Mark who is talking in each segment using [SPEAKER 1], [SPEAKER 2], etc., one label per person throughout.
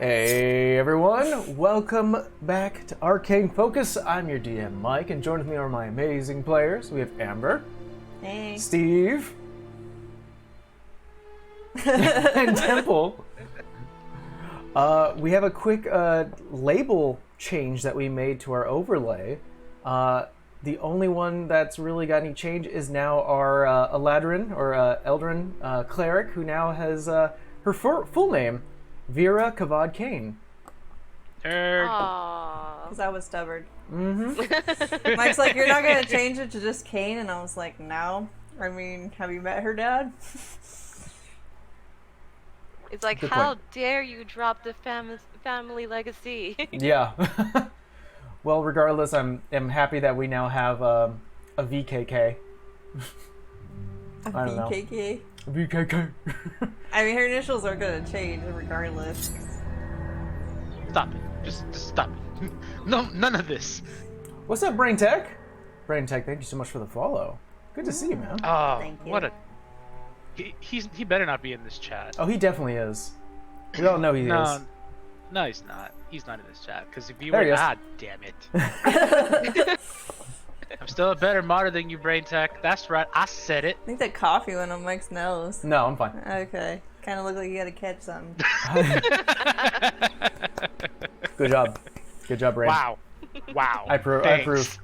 [SPEAKER 1] Hey everyone, welcome back to Arcane Focus. I'm your DM Mike, and joined with me are my amazing players. We have Amber,
[SPEAKER 2] Hey,
[SPEAKER 1] Steve, and Temple. We have a quick label change that we made to our overlay. The only one that's really got any change is now our Eladrin, or Eldrin cleric, who now has her full name, Vera Kavad Kane.
[SPEAKER 2] because I was stubborn.
[SPEAKER 1] Mm-hmm.
[SPEAKER 2] Mike's like, you're not gonna change it to just Kane, and I was like, no. I mean, have you met her dad?
[SPEAKER 3] It's like,
[SPEAKER 1] Good
[SPEAKER 3] how
[SPEAKER 1] point.
[SPEAKER 3] dare you drop the family legacy?
[SPEAKER 1] Yeah. Well, regardless, I'm happy that we now have a VKK. I don't know.
[SPEAKER 2] BKK.
[SPEAKER 1] VKK.
[SPEAKER 2] I mean, her initials are gonna change regardless.
[SPEAKER 4] Stop it. Just stop it. No, none of this.
[SPEAKER 1] What's up, Brain Tech? Brain Tech, thank you so much for the follow. Good to see you, man.
[SPEAKER 4] Oh,
[SPEAKER 2] Thank you.
[SPEAKER 4] what a... He better not be in this chat.
[SPEAKER 1] Oh, he definitely is. We all know he is.
[SPEAKER 4] No, he's not. He's not in this chat. Because if you
[SPEAKER 1] There
[SPEAKER 4] were...
[SPEAKER 1] he is.
[SPEAKER 4] Ah, damn it. I'm still a better modder than you, Brain Tech. That's right. I said it.
[SPEAKER 2] I think that coffee went on Mike's nose.
[SPEAKER 1] No, I'm fine.
[SPEAKER 2] Okay. Kind of looked like you had to catch something.
[SPEAKER 1] Good job. Good job, Brain.
[SPEAKER 4] Wow. Wow.
[SPEAKER 1] I approve.
[SPEAKER 4] Thanks.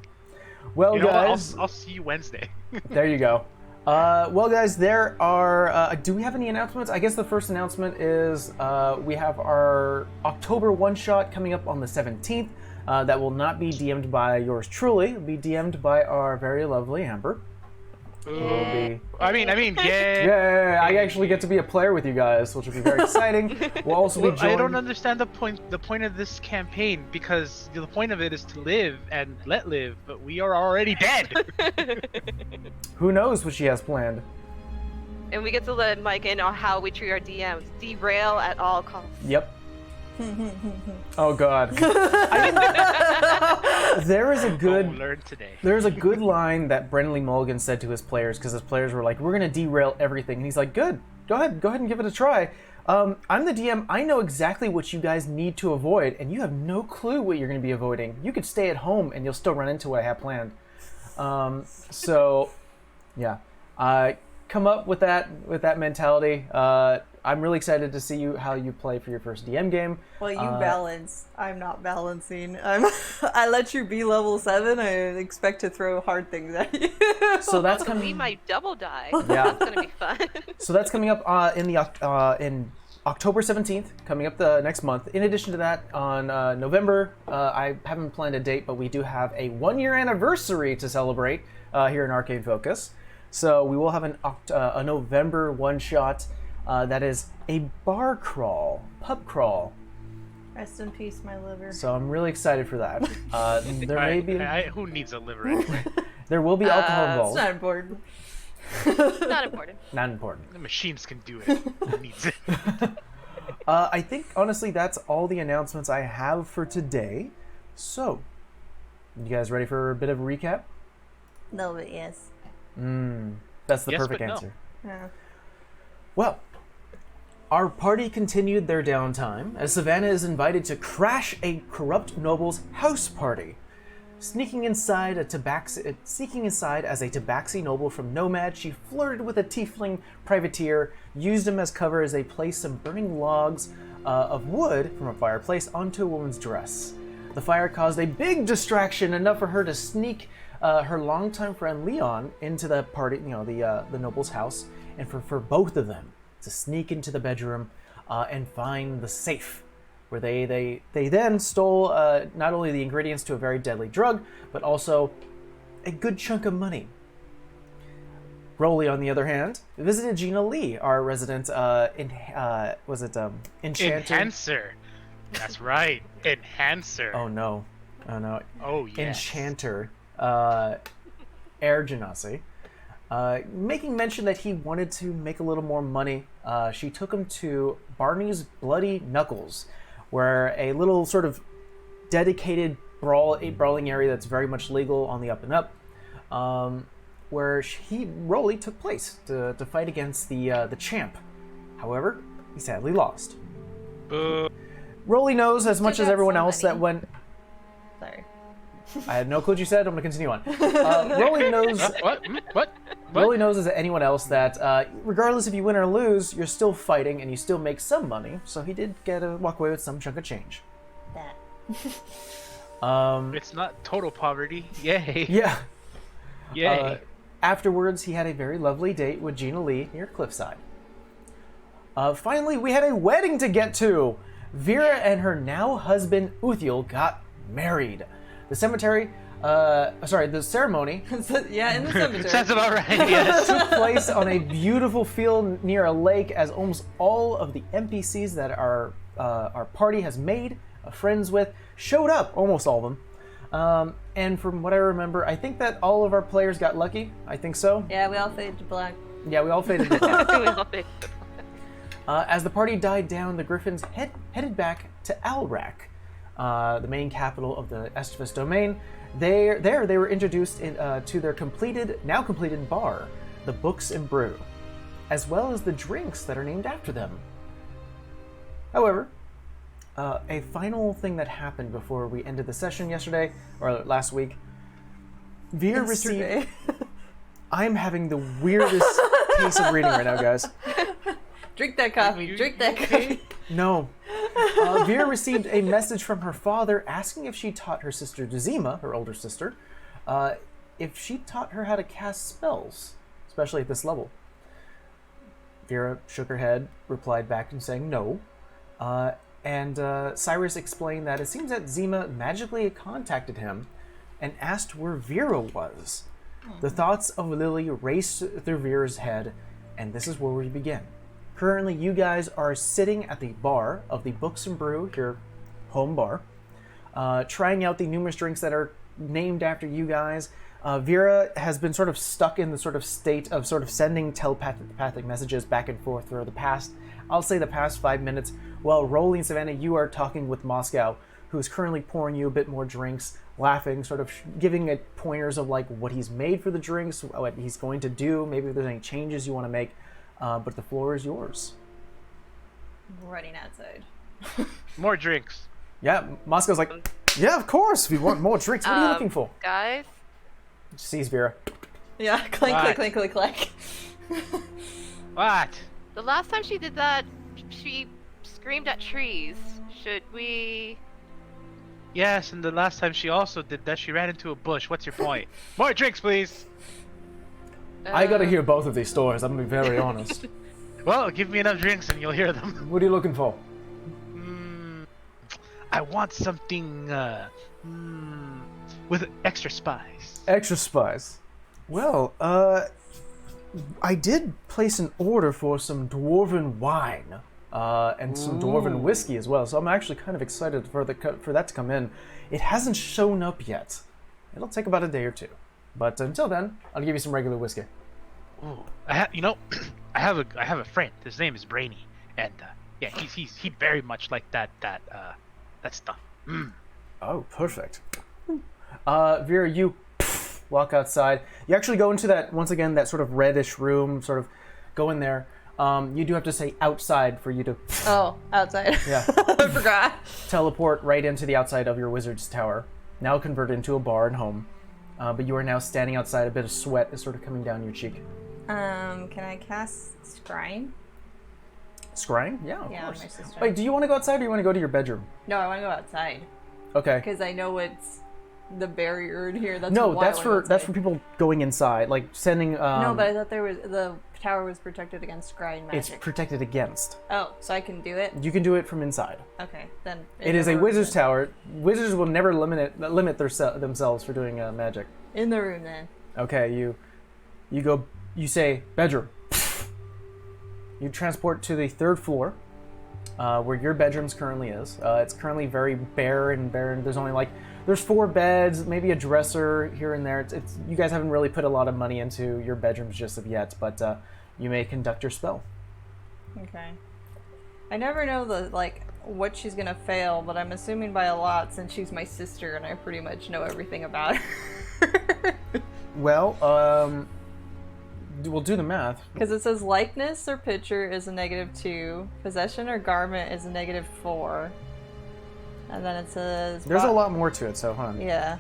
[SPEAKER 1] Well,
[SPEAKER 4] You know
[SPEAKER 1] guys,
[SPEAKER 4] what? I'll see you Wednesday.
[SPEAKER 1] there you go. Well, guys, there are... do we have any announcements? I guess the first announcement is we have our October one-shot coming up on the 17th. That will not be DM'd by yours truly. It'll be DM'd by our very lovely Amber. It'll be...
[SPEAKER 4] I mean, yeah.
[SPEAKER 1] Yeah, I actually get to be a player with you guys, which will be very exciting. We'll also be
[SPEAKER 4] Well,
[SPEAKER 1] joined...
[SPEAKER 4] I don't understand the point of this campaign, because the point of it is to live and let live, but we are already dead.
[SPEAKER 1] Who knows what she has planned?
[SPEAKER 3] And we get to let Mike in on how we treat our DMs. Derail at all costs.
[SPEAKER 1] Yep. Oh God. There is a good...
[SPEAKER 4] Learn today.
[SPEAKER 1] There's a good line that Brendan Lee Mulligan said to his players, because his players were like, "We're gonna derail everything," and he's like, "Good, go ahead and give it a try. I'm the DM. I know exactly what you guys need to avoid, and you have no clue what you're gonna be avoiding. You could stay at home, and you'll still run into what I have planned." So, yeah, come up with that mentality. I'm really excited to see how you play for your first DM game.
[SPEAKER 2] Well, you balance. I'm not balancing. I let you be level 7. I expect to throw hard things at you.
[SPEAKER 1] So that's
[SPEAKER 3] We
[SPEAKER 1] coming.
[SPEAKER 3] might double die.
[SPEAKER 1] Yeah.
[SPEAKER 3] It's gonna be fun.
[SPEAKER 1] So that's coming up in October 17th, coming up the next month. In addition to that, on November, I haven't planned a date, but we do have a 1-year anniversary to celebrate here in Arcane Focus. So we will have a November one-shot that is a bar crawl, pub crawl.
[SPEAKER 2] Rest in peace, my liver.
[SPEAKER 1] So I'm really excited for that. There may be,
[SPEAKER 4] Who needs a liver anyway?
[SPEAKER 1] there will be alcohol
[SPEAKER 2] It's
[SPEAKER 1] involved.
[SPEAKER 2] not important.
[SPEAKER 3] Not important.
[SPEAKER 1] Not important.
[SPEAKER 4] The machines can do it. Who needs it?
[SPEAKER 1] I think, honestly, that's all the announcements I have for today. So, you guys ready for a bit of a recap?
[SPEAKER 2] No, but yes.
[SPEAKER 1] That's the
[SPEAKER 4] Yes,
[SPEAKER 1] perfect
[SPEAKER 4] but no.
[SPEAKER 1] answer.
[SPEAKER 2] Yeah.
[SPEAKER 1] Well, our party continued their downtime as Savannah is invited to crash a corrupt noble's house party. Sneaking inside as a tabaxi noble from Nomad, she flirted with a tiefling privateer, used him as cover as they placed some burning logs of wood from a fireplace onto a woman's dress. The fire caused a big distraction, enough for her to sneak her longtime friend Leon into the party, the noble's house, and for both of them to sneak into the bedroom and find the safe, where they then stole not only the ingredients to a very deadly drug, but also a good chunk of money. Rolly, on the other hand, visited Gina Lee, our resident Enchanter?
[SPEAKER 4] Enhancer. That's right. Enhancer.
[SPEAKER 1] Oh no.
[SPEAKER 4] Oh, yes.
[SPEAKER 1] Enchanter, Air Genasi. Making mention that he wanted to make a little more money, she took him to Barney's Bloody Knuckles, where a little sort of dedicated brawling area that's very much legal on the up and up, where Rolly took place to fight against the champ. However, he sadly lost.
[SPEAKER 4] Boo.
[SPEAKER 1] Rolly knows as much as
[SPEAKER 2] got
[SPEAKER 1] everyone
[SPEAKER 2] so
[SPEAKER 1] else
[SPEAKER 2] many.
[SPEAKER 1] that when...
[SPEAKER 2] Sorry.
[SPEAKER 1] I had no clue what you said. I'm going to continue on. Rolly knows...
[SPEAKER 4] What? What?
[SPEAKER 1] Rolly knows as anyone else that regardless if you win or lose, you're still fighting and you still make some money. So he did get to walk away with some chunk of change.
[SPEAKER 2] That.
[SPEAKER 4] It's not total poverty. Yay.
[SPEAKER 1] Yeah.
[SPEAKER 4] Yay.
[SPEAKER 1] Afterwards, he had a very lovely date with Gina Lee near Cliffside. Finally, we had a wedding to get to. Vera and her now husband Uthiel got married. The ceremony
[SPEAKER 2] Yeah, in the cemetery.
[SPEAKER 4] Sounds about right. Yes.
[SPEAKER 1] took place on a beautiful field near a lake, as almost all of the NPCs that our party has made friends with showed up. Almost all of them. And from what I remember, I think that all of our players got lucky. I think so.
[SPEAKER 2] Yeah, we all faded to black.
[SPEAKER 1] Yeah, we all faded to black.
[SPEAKER 3] We love it.
[SPEAKER 1] As the party died down, the Griffins headed back to Alrak, the main capital of the Estivus domain. There they were introduced to their now completed bar, the Books and Brew, as well as the drinks that are named after them. However, a final thing that happened before we ended the session yesterday, or last week, Veer received... I'm having the weirdest case of reading right now, guys.
[SPEAKER 2] Drink that coffee. Drink that coffee.
[SPEAKER 1] No. Veer received a message from her father asking if she taught her sister Dezima, her older sister, if she taught her how to cast spells, especially at this level. Vera shook her head, replied back and saying no. And Cyrus explained that it seems that Zima magically contacted him and asked where Vera was. The thoughts of Lily raced through Vera's head, and this is where we begin. Currently, you guys are sitting at the bar of the Books and Brew, your home bar, trying out the numerous drinks that are named after you guys. Vera has been sort of stuck in the sort of state of sort of sending telepathic messages back and forth for the past 5 minutes, while Rolly and Savannah, you are talking with Moscow, who's currently pouring you a bit more drinks, laughing, sort of giving it pointers of like what he's made for the drinks, what he's going to do, maybe if there's any changes you want to make. But the floor is yours.
[SPEAKER 2] Running outside.
[SPEAKER 4] More drinks.
[SPEAKER 1] Yeah, Moscow's like, yeah, of course. If you want more drinks, what are you looking for?
[SPEAKER 3] Guys,
[SPEAKER 1] Sees Vera.
[SPEAKER 2] Yeah, clink,
[SPEAKER 4] What?
[SPEAKER 2] clink, clink, clink, clink.
[SPEAKER 4] What?
[SPEAKER 3] the last time she did that, she screamed at trees. Should we...
[SPEAKER 4] Yes, and the last time she also did that, she ran into a bush. What's your point? More drinks, please.
[SPEAKER 1] I gotta hear both of these stories, I'm gonna be very honest.
[SPEAKER 4] Well, give me enough drinks and you'll hear them.
[SPEAKER 1] What are you looking for?
[SPEAKER 4] I want something with extra spice.
[SPEAKER 1] Extra spice. Well, I did place an order for some dwarven wine and some dwarven whiskey as well, so I'm actually kind of excited for that to come in. It hasn't shown up yet. It'll take about a day or two. But until then, I'll give you some regular whiskey.
[SPEAKER 4] Ooh, I have a friend. His name is Brainy, and yeah, he very much like that stuff.
[SPEAKER 1] Oh, perfect. Vera, you walk outside. You actually go into that, once again, that sort of reddish room, sort of go in there. You do have to say outside for you to
[SPEAKER 2] Oh, outside.
[SPEAKER 1] Yeah.
[SPEAKER 2] I forgot.
[SPEAKER 1] teleport right into the outside of your wizard's tower, now converted into a bar and home. But you are now standing outside. A bit of sweat is sort of coming down your cheek.
[SPEAKER 2] Can I cast Scrying?
[SPEAKER 1] Scrying? Yeah, of
[SPEAKER 2] Yeah,
[SPEAKER 1] course.
[SPEAKER 2] my sister.
[SPEAKER 1] Wait, do you want to go outside or you want to go to your bedroom?
[SPEAKER 2] No, I want to go outside
[SPEAKER 1] Okay.
[SPEAKER 2] because I know it's the barrier in here. That's
[SPEAKER 1] No,
[SPEAKER 2] why I
[SPEAKER 1] that's
[SPEAKER 2] wanna go
[SPEAKER 1] for
[SPEAKER 2] outside.
[SPEAKER 1] people going inside, like sending.
[SPEAKER 2] No, but I thought the tower was protected against Scrying magic.
[SPEAKER 1] it's protected against.
[SPEAKER 2] Oh, so I can do it?
[SPEAKER 1] You can do it from inside.
[SPEAKER 2] Okay, then.
[SPEAKER 1] It is a wizard's tower. Wizards will never limit themselves for doing magic.
[SPEAKER 2] In the room then.
[SPEAKER 1] Okay, you go. You say bedroom. You transport to the third floor, where your bedroom currently is. It's currently very bare and barren. There's 4 beds, maybe a dresser here and there. It's you guys haven't really put a lot of money into your bedrooms just of yet, but you may conduct your spell.
[SPEAKER 2] Okay. I never know what she's gonna fail, but I'm assuming by a lot since she's my sister and I pretty much know everything about her.
[SPEAKER 1] Well, we'll do the math.
[SPEAKER 2] Because it says likeness or picture is a -2, possession or garment is a -4, And then it says...
[SPEAKER 1] There's a lot more to it, so hold on.
[SPEAKER 2] Yeah.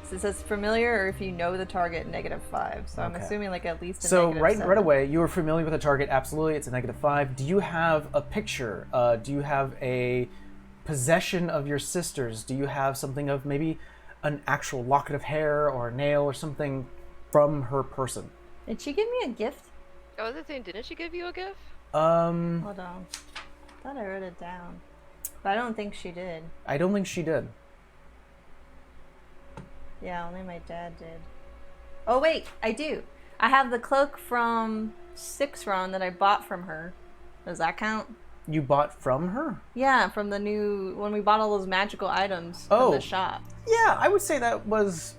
[SPEAKER 2] So it says familiar, or if you know the target, -5. So I'm
[SPEAKER 1] Okay.
[SPEAKER 2] assuming like at least a
[SPEAKER 1] So
[SPEAKER 2] -7.
[SPEAKER 1] right away, you are familiar with the target. Absolutely, it's a -5. Do you have a picture? Do you have a possession of your sister's? Do you have something of maybe an actual locket of hair or a nail or something from her person?
[SPEAKER 2] Did she give me a gift?
[SPEAKER 3] I was saying, didn't she give you a gift?
[SPEAKER 2] Hold on. I thought I wrote it down. But I don't think she did.
[SPEAKER 1] I don't think she did.
[SPEAKER 2] Yeah, only my dad did. Oh wait, I do. I have the cloak from Six Run that I bought from her. Does that count?
[SPEAKER 1] You bought from her?
[SPEAKER 2] Yeah, from the new... when we bought all those magical items from
[SPEAKER 1] Oh.
[SPEAKER 2] the shop.
[SPEAKER 1] Yeah, I would say that was...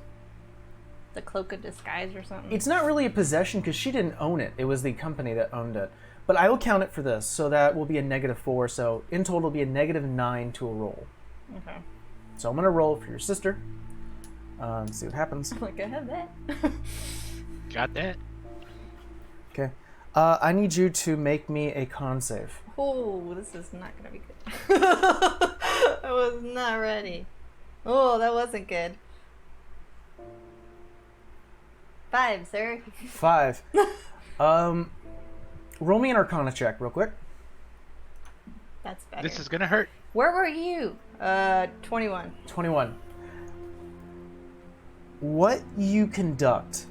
[SPEAKER 2] The Cloak of Disguise or something.
[SPEAKER 1] It's not really a possession because she didn't own it. It was the company that owned it. But I will count it for this, so that will be a -4. So in total, it'll be a -9 to a roll.
[SPEAKER 2] Okay.
[SPEAKER 1] So I'm gonna roll for your sister. See what happens.
[SPEAKER 2] Like, I have that.
[SPEAKER 4] Got that?
[SPEAKER 1] Okay. I need you to make me a con save.
[SPEAKER 2] Oh, this is not gonna be good. I was not ready. Oh, that wasn't good. 5, sir.
[SPEAKER 1] 5. Roll me an Arcana check real quick.
[SPEAKER 2] That's better.
[SPEAKER 4] This is gonna hurt.
[SPEAKER 2] Where were you? 21.
[SPEAKER 1] 21. What you conduct,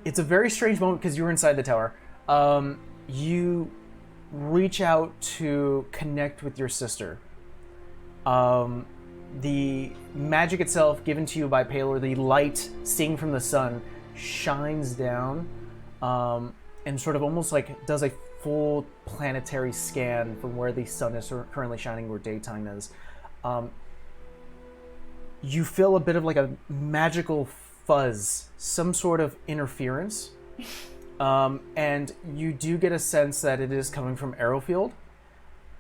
[SPEAKER 1] it's a very strange moment because you're inside the tower. You reach out to connect with your sister. The magic itself given to you by Palor, the light seen from the sun, shines down and sort of almost like does a full planetary scan from where the sun is currently shining, where daytime is. You feel a bit of like a magical fuzz, some sort of interference. And you do get a sense that it is coming from Arrowfield.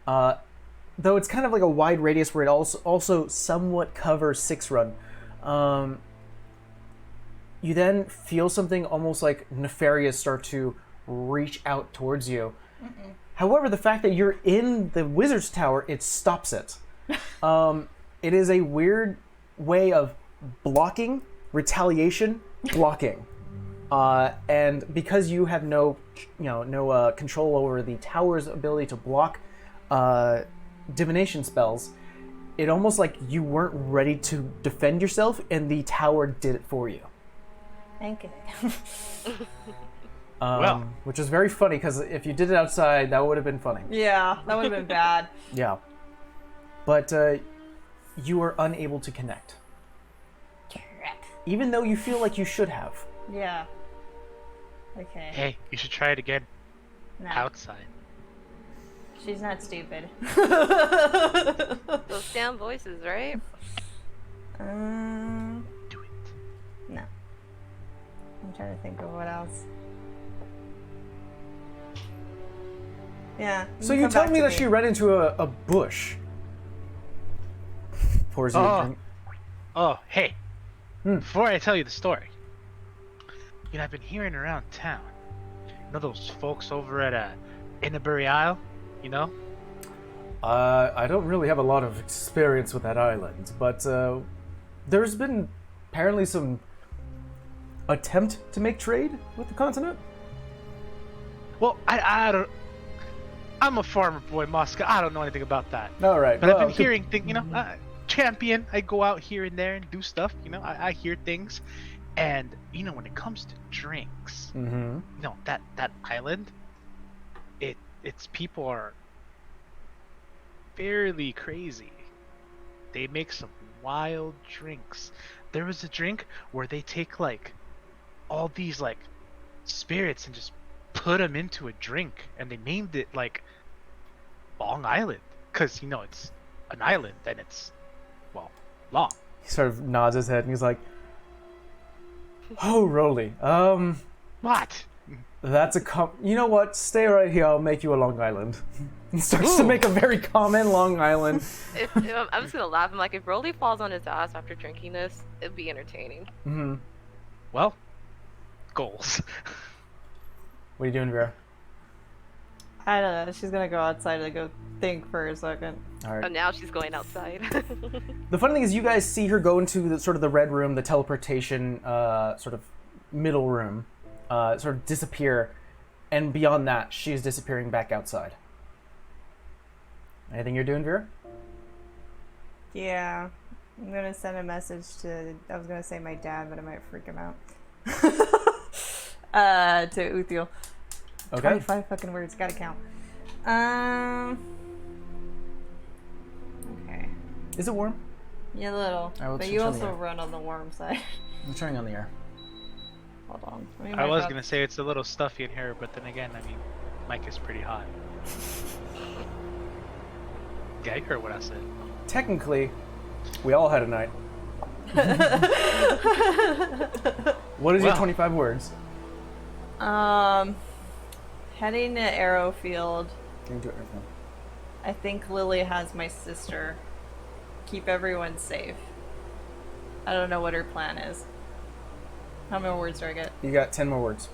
[SPEAKER 1] Though it's kind of like a wide radius where it also somewhat covers Six Run. You then feel something almost like nefarious start to reach out towards you. Mm-mm. However, the fact that you're in the Wizard's Tower, it stops it. It is a weird way of blocking, retaliation, blocking. And because you have no control over the tower's ability to block divination spells, it almost like you weren't ready to defend yourself, and the tower did it for you.
[SPEAKER 2] Thank you.
[SPEAKER 1] Which is very funny because if you did it outside, that would have been funny.
[SPEAKER 2] Yeah, that would have been bad.
[SPEAKER 1] Yeah, but you are unable to connect,
[SPEAKER 2] Correct.
[SPEAKER 1] even though you feel like you should have.
[SPEAKER 2] Yeah. Okay.
[SPEAKER 4] Hey, you should try it again.
[SPEAKER 2] No,
[SPEAKER 4] Outside.
[SPEAKER 2] she's not stupid.
[SPEAKER 3] Those damn voices, right?
[SPEAKER 4] Do it.
[SPEAKER 2] No. I'm trying to think of what else. Yeah.
[SPEAKER 1] So you tell me that she ran into a bush. Pours you a drink.
[SPEAKER 4] Oh, hey. Before I tell you the story, I've been hearing around town. You know those folks over at Innebury Isle? You know?
[SPEAKER 1] I don't really have a lot of experience with that island, but there's been apparently some attempt to make trade with the continent.
[SPEAKER 4] Well, I don't. I'm a farmer boy, Moscow. I don't know anything about that.
[SPEAKER 1] All right,
[SPEAKER 4] But I've been hearing things. Champion. I go out here and there and do stuff. I hear things, and when it comes to drinks, that island, its people are fairly crazy. They make some wild drinks. There was a drink where they take like all these like spirits and just put them into a drink, and they named it like Long Island because it's an island and it's long.
[SPEAKER 1] He sort of nods his head and he's like, "Oh, Rolly,
[SPEAKER 4] What?
[SPEAKER 1] that's you know what? Stay right here. I'll make you a Long Island." He starts to make a very common Long Island.
[SPEAKER 3] I'm just gonna laugh. I'm like, if Rolly falls on his ass after drinking this, it'd be entertaining.
[SPEAKER 1] Mm-hmm.
[SPEAKER 4] Well, goals.
[SPEAKER 1] What are you doing, Vera?
[SPEAKER 2] I don't know. She's gonna go outside to go think for a second.
[SPEAKER 1] All
[SPEAKER 3] Oh,
[SPEAKER 1] right.
[SPEAKER 3] now she's going outside.
[SPEAKER 1] The funny thing is, you guys see her go into the sort of the red room, the teleportation sort of middle room, sort of disappear, and beyond that, she's disappearing back outside. Anything you're doing, Vera?
[SPEAKER 2] Yeah. I'm gonna send a message to, I was gonna say my dad, but I might freak him out. To Uthiel.
[SPEAKER 1] Okay.
[SPEAKER 2] 25 fucking words, gotta count. Okay.
[SPEAKER 1] Is it warm?
[SPEAKER 2] Yeah, a little.
[SPEAKER 1] I will
[SPEAKER 2] But
[SPEAKER 1] turn
[SPEAKER 2] you
[SPEAKER 1] the
[SPEAKER 2] also
[SPEAKER 1] air.
[SPEAKER 2] run on the warm side.
[SPEAKER 1] I'm turning on the air.
[SPEAKER 2] Hold on. Let me
[SPEAKER 4] I
[SPEAKER 2] mark
[SPEAKER 4] was
[SPEAKER 2] up-
[SPEAKER 4] gonna say it's a little stuffy in here, but then again, I mean, Mike is pretty hot. Yeah, you heard what I said.
[SPEAKER 1] Technically, we all had a night. What is your
[SPEAKER 4] Well.
[SPEAKER 1] 25 words?
[SPEAKER 2] Heading to Arrowfield.
[SPEAKER 1] Can you do everything?
[SPEAKER 2] I think Lily has my sister. Keep everyone safe. I don't know what her plan is. How many words do I get?
[SPEAKER 1] You got 10 more words.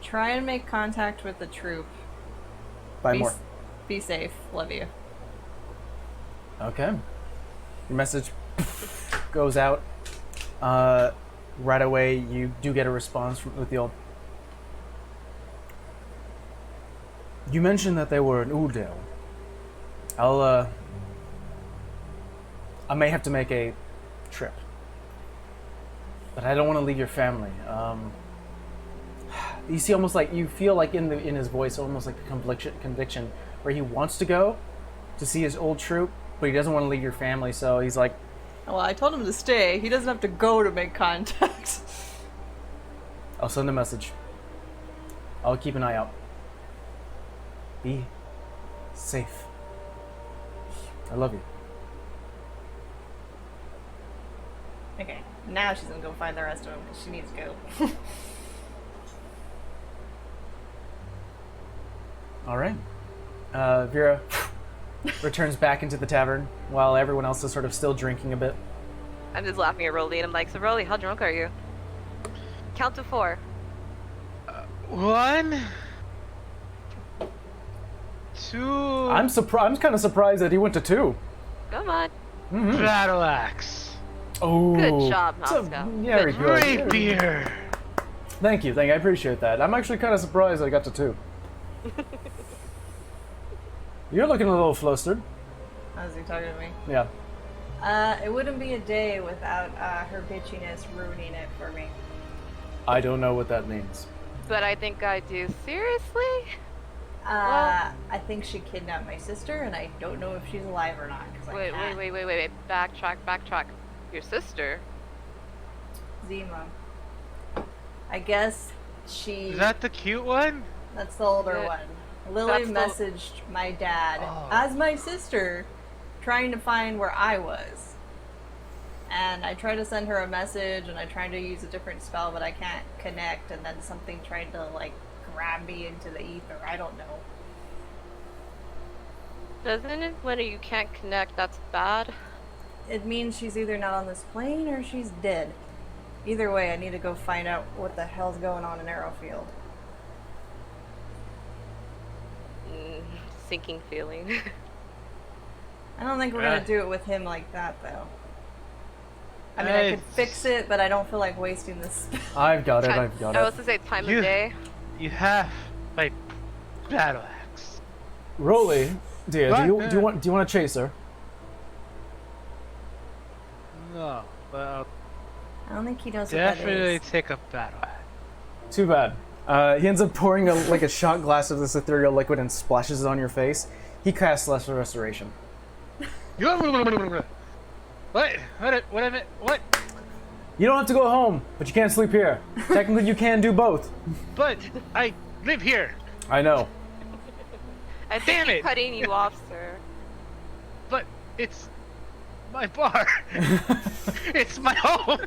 [SPEAKER 2] Try and make contact with the troop.
[SPEAKER 1] 5 more.
[SPEAKER 2] Be safe. Love you.
[SPEAKER 1] Okay. Your message goes out. Right away, you do get a response from Uthiel. You mentioned that they were in Udale. I may have to make a trip. But I don't want to leave your family. You see, almost like, you feel like in his voice, almost like a conviction where he wants to go to see his old troop, but he doesn't want to leave your family, so he's like,
[SPEAKER 2] Well, I told him to stay. He doesn't have to go to make contact.
[SPEAKER 1] I'll send a message. I'll keep an eye out. Be safe. I love you.
[SPEAKER 2] Okay, now she's gonna go find the rest of them because she needs to go.
[SPEAKER 1] All right. Vera returns back into the tavern while everyone else is sort of still drinking a bit.
[SPEAKER 3] I'm just laughing at Rolly, and I'm like, so Rolly, how drunk are you? Count to 4.
[SPEAKER 4] 1, 2.
[SPEAKER 1] I'm kind of surprised that he went to 2.
[SPEAKER 3] Come on.
[SPEAKER 4] Battle axe.
[SPEAKER 1] Oh,
[SPEAKER 3] Good job,
[SPEAKER 1] so-
[SPEAKER 3] Moscow.
[SPEAKER 1] Very
[SPEAKER 3] Good.
[SPEAKER 1] good.
[SPEAKER 4] Great beer.
[SPEAKER 1] Thank you. I appreciate that. I'm actually kind of surprised I got to 2. You're looking a little flustered.
[SPEAKER 2] How's he talking to me?
[SPEAKER 1] Yeah.
[SPEAKER 2] It wouldn't be a day without her bitchiness ruining it for me.
[SPEAKER 1] I don't know what that means.
[SPEAKER 3] But I think I do. Seriously?
[SPEAKER 2] I think she kidnapped my sister, and I don't know if she's alive or not. 'Cause I can't.
[SPEAKER 3] Wait. Backtrack. Your sister?
[SPEAKER 2] Zima. I guess she.
[SPEAKER 4] Is that the cute one?
[SPEAKER 2] That's the older
[SPEAKER 3] Yeah.
[SPEAKER 2] one. Lily
[SPEAKER 3] That's the-
[SPEAKER 2] messaged my dad
[SPEAKER 4] Oh.
[SPEAKER 2] as my sister, trying to find where I was. And I tried to send her a message, and I tried to use a different spell, but I can't connect. And then something tried to like grab me into the ether. I don't know.
[SPEAKER 3] Doesn't it when you can't connect, that's bad?
[SPEAKER 2] It means she's either not on this plane or she's dead. Either way, I need to go find out what the hell's going on in Arrowfield.
[SPEAKER 3] Sinking feeling.
[SPEAKER 2] I don't think we're
[SPEAKER 4] Yeah.
[SPEAKER 2] gonna do it with him like that, though. I mean, I could fix it, but I don't feel like wasting this spell.
[SPEAKER 1] I've got it.
[SPEAKER 3] Time-
[SPEAKER 1] I've got
[SPEAKER 3] I was
[SPEAKER 1] it.
[SPEAKER 3] to say time
[SPEAKER 4] You-
[SPEAKER 3] of day.
[SPEAKER 4] You have my battle axe.
[SPEAKER 1] Rolly, dear, do
[SPEAKER 4] What?
[SPEAKER 1] you want to chase her?
[SPEAKER 4] No, but
[SPEAKER 2] I don't think he knows
[SPEAKER 4] I'll
[SPEAKER 2] what that
[SPEAKER 4] definitely
[SPEAKER 2] is.
[SPEAKER 4] take a battle axe.
[SPEAKER 1] Too bad. He ends up pouring like a shot glass of this ethereal liquid and splashes it on your face. He casts Lesser Restoration.
[SPEAKER 4] What? What?
[SPEAKER 1] You don't have to go home, but you can't sleep here. Technically, you can do both.
[SPEAKER 4] But I live here.
[SPEAKER 1] I know.
[SPEAKER 3] I think
[SPEAKER 4] Damn
[SPEAKER 3] he's
[SPEAKER 4] it.
[SPEAKER 3] cutting you off, sir.
[SPEAKER 4] But it's my bar. It's my home.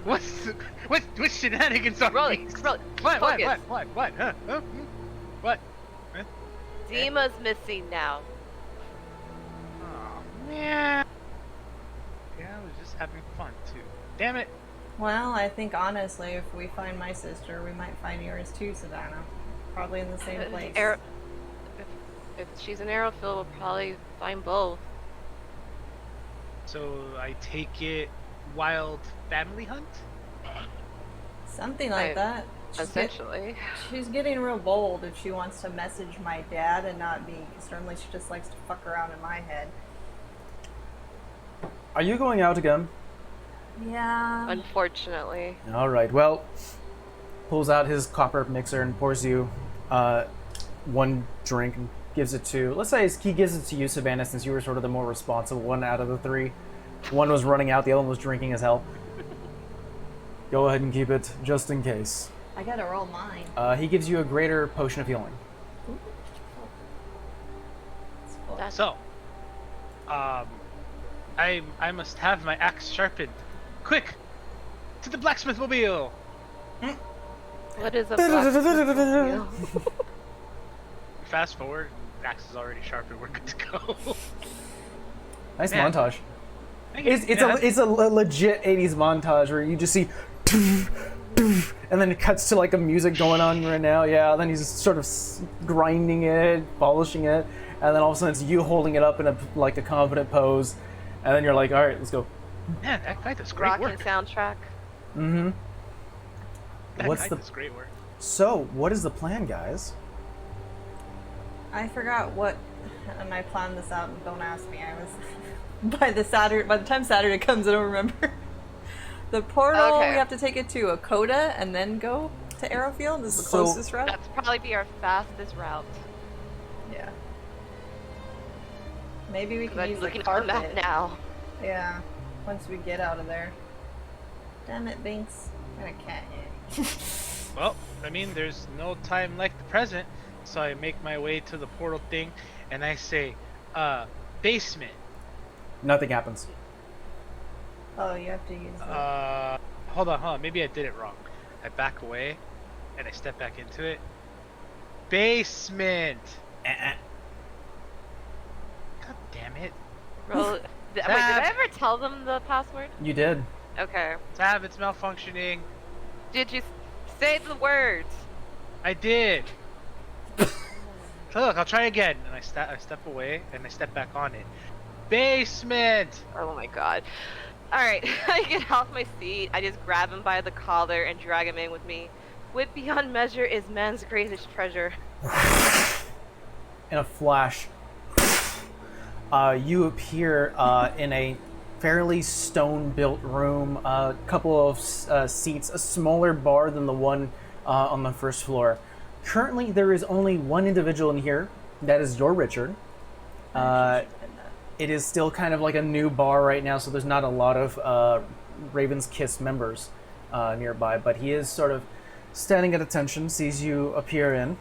[SPEAKER 4] What shenanigans are
[SPEAKER 3] Rolly,
[SPEAKER 4] these?
[SPEAKER 3] Rolly,
[SPEAKER 4] What?
[SPEAKER 3] focus.
[SPEAKER 4] What? Huh? What?
[SPEAKER 3] Zima's missing now.
[SPEAKER 4] Oh man. Yeah, I was just having fun too. Damn it.
[SPEAKER 2] Well, I think honestly, if we find my sister, we might find yours too, Savannah. Probably in the same place.
[SPEAKER 3] If she's an Aerophil, we'll probably find both.
[SPEAKER 4] So I take it wild family hunt?
[SPEAKER 2] Something like that.
[SPEAKER 3] Essentially.
[SPEAKER 2] She's getting real bold if she wants to message my dad and not me, because normally she just likes to fuck around in my head.
[SPEAKER 1] Are you going out again?
[SPEAKER 2] Yeah.
[SPEAKER 3] Unfortunately.
[SPEAKER 1] All right. Well, pulls out his copper mixer and pours you one drink and gives it to. Let's say he gives it to you, Savannah, since you were sort of the more responsible one out of the three. One was running out, the other one was drinking as hell. Go ahead and keep it, just in case.
[SPEAKER 2] I gotta roll mine.
[SPEAKER 1] He gives you a greater potion of healing.
[SPEAKER 4] So, I must have my axe sharpened. Quick! To the blacksmith mobile!
[SPEAKER 3] What is a blacksmith?
[SPEAKER 4] Fast forward, axe is already sharpened, we're good to go.
[SPEAKER 1] Nice
[SPEAKER 4] Man.
[SPEAKER 1] montage.
[SPEAKER 4] Thank you.
[SPEAKER 1] It's a legit 80s montage where you just see and then it cuts to like a music going on right now. Yeah, then he's sort of grinding it, polishing it, and then all of a sudden it's you holding it up in a confident pose, and then you're like, all right, let's go.
[SPEAKER 4] Man, that guy does great
[SPEAKER 3] Rockin'
[SPEAKER 4] work.
[SPEAKER 3] soundtrack.
[SPEAKER 1] Mm-hmm.
[SPEAKER 4] That
[SPEAKER 1] What's
[SPEAKER 4] guy
[SPEAKER 1] the
[SPEAKER 4] does great work.
[SPEAKER 1] So, what is the plan, guys?
[SPEAKER 2] I forgot what, and I planned this out. And don't ask me. I was by the time Saturday comes, I don't remember. The portal.
[SPEAKER 3] Okay.
[SPEAKER 2] We have to take it to Akota and then go to Aerofield. This is the
[SPEAKER 1] So-
[SPEAKER 2] closest route.
[SPEAKER 3] That's probably be our fastest route.
[SPEAKER 2] Yeah. Maybe we can
[SPEAKER 3] I'm
[SPEAKER 2] use the
[SPEAKER 3] looking on
[SPEAKER 2] carpet.
[SPEAKER 3] that now.
[SPEAKER 2] Yeah. Once we get out of there. Damn it, Binks. I'm gonna cat you.
[SPEAKER 4] Well, I mean, there's no time like the present, so I make my way to the portal thing, and I say, basement.
[SPEAKER 1] Nothing happens.
[SPEAKER 2] Oh, you have to use the...
[SPEAKER 4] Hold on, maybe I did it wrong. I back away, and I step back into it. Basement! God damn it.
[SPEAKER 3] Roll. Wait, did I ever tell them the password?
[SPEAKER 1] You did.
[SPEAKER 3] Okay.
[SPEAKER 4] Tab, it's malfunctioning.
[SPEAKER 3] Did you say the words?
[SPEAKER 4] I did. So look, I'll try again. And I step away, and I step back on it. Basement!
[SPEAKER 3] Oh my god. Alright, I get off my seat, I just grab him by the collar and drag him in with me. Wit beyond measure is man's greatest treasure.
[SPEAKER 1] In a flash, you appear in a fairly stone-built room, a couple of seats, a smaller bar than the one on the first floor. Currently, there is only one individual in here. That is your Richard. It is still kind of like a new bar right now, so there's not a lot of Raven's Kiss members nearby, but he is sort of standing at attention, sees you appear in.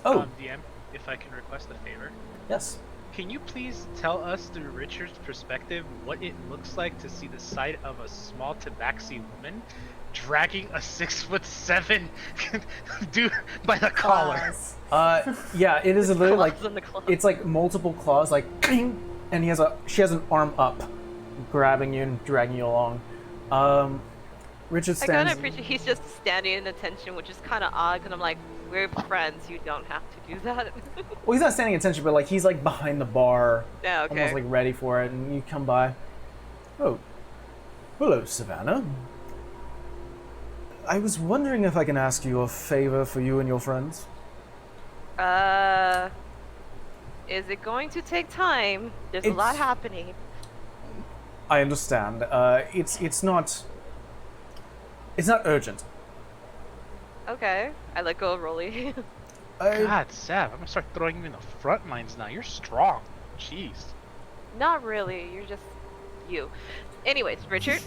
[SPEAKER 1] Oh,
[SPEAKER 4] DM, if I can request a favor.
[SPEAKER 1] yes.
[SPEAKER 4] Can you please tell us through Richard's perspective what it looks like to see the sight of a small tabaxi woman dragging a 6'7" dude by the collar?
[SPEAKER 1] Yeah, it is literally like
[SPEAKER 3] Claws on the claw.
[SPEAKER 1] it's like multiple claws, like, and she has an arm up, grabbing you and dragging you along. Richard
[SPEAKER 3] I kind
[SPEAKER 1] stands.
[SPEAKER 3] of appreciate he's just standing in attention, which is kind of odd, because I'm like, we're friends, you don't have to do that.
[SPEAKER 1] Well, he's not standing at attention, but like he's like behind the bar,
[SPEAKER 3] Yeah, okay.
[SPEAKER 1] almost like ready for it, and you come by. Oh, hello, Savannah. I was wondering if I can ask you a favor for you and your friends.
[SPEAKER 3] Is it going to take time? There's a lot happening.
[SPEAKER 1] I understand. It's not urgent.
[SPEAKER 3] Okay. I let go of Rolly.
[SPEAKER 4] God, Sav, I'm gonna start throwing you in the front lines now. You're strong. Jeez.
[SPEAKER 3] Not really, you're just you. Anyways, Richard.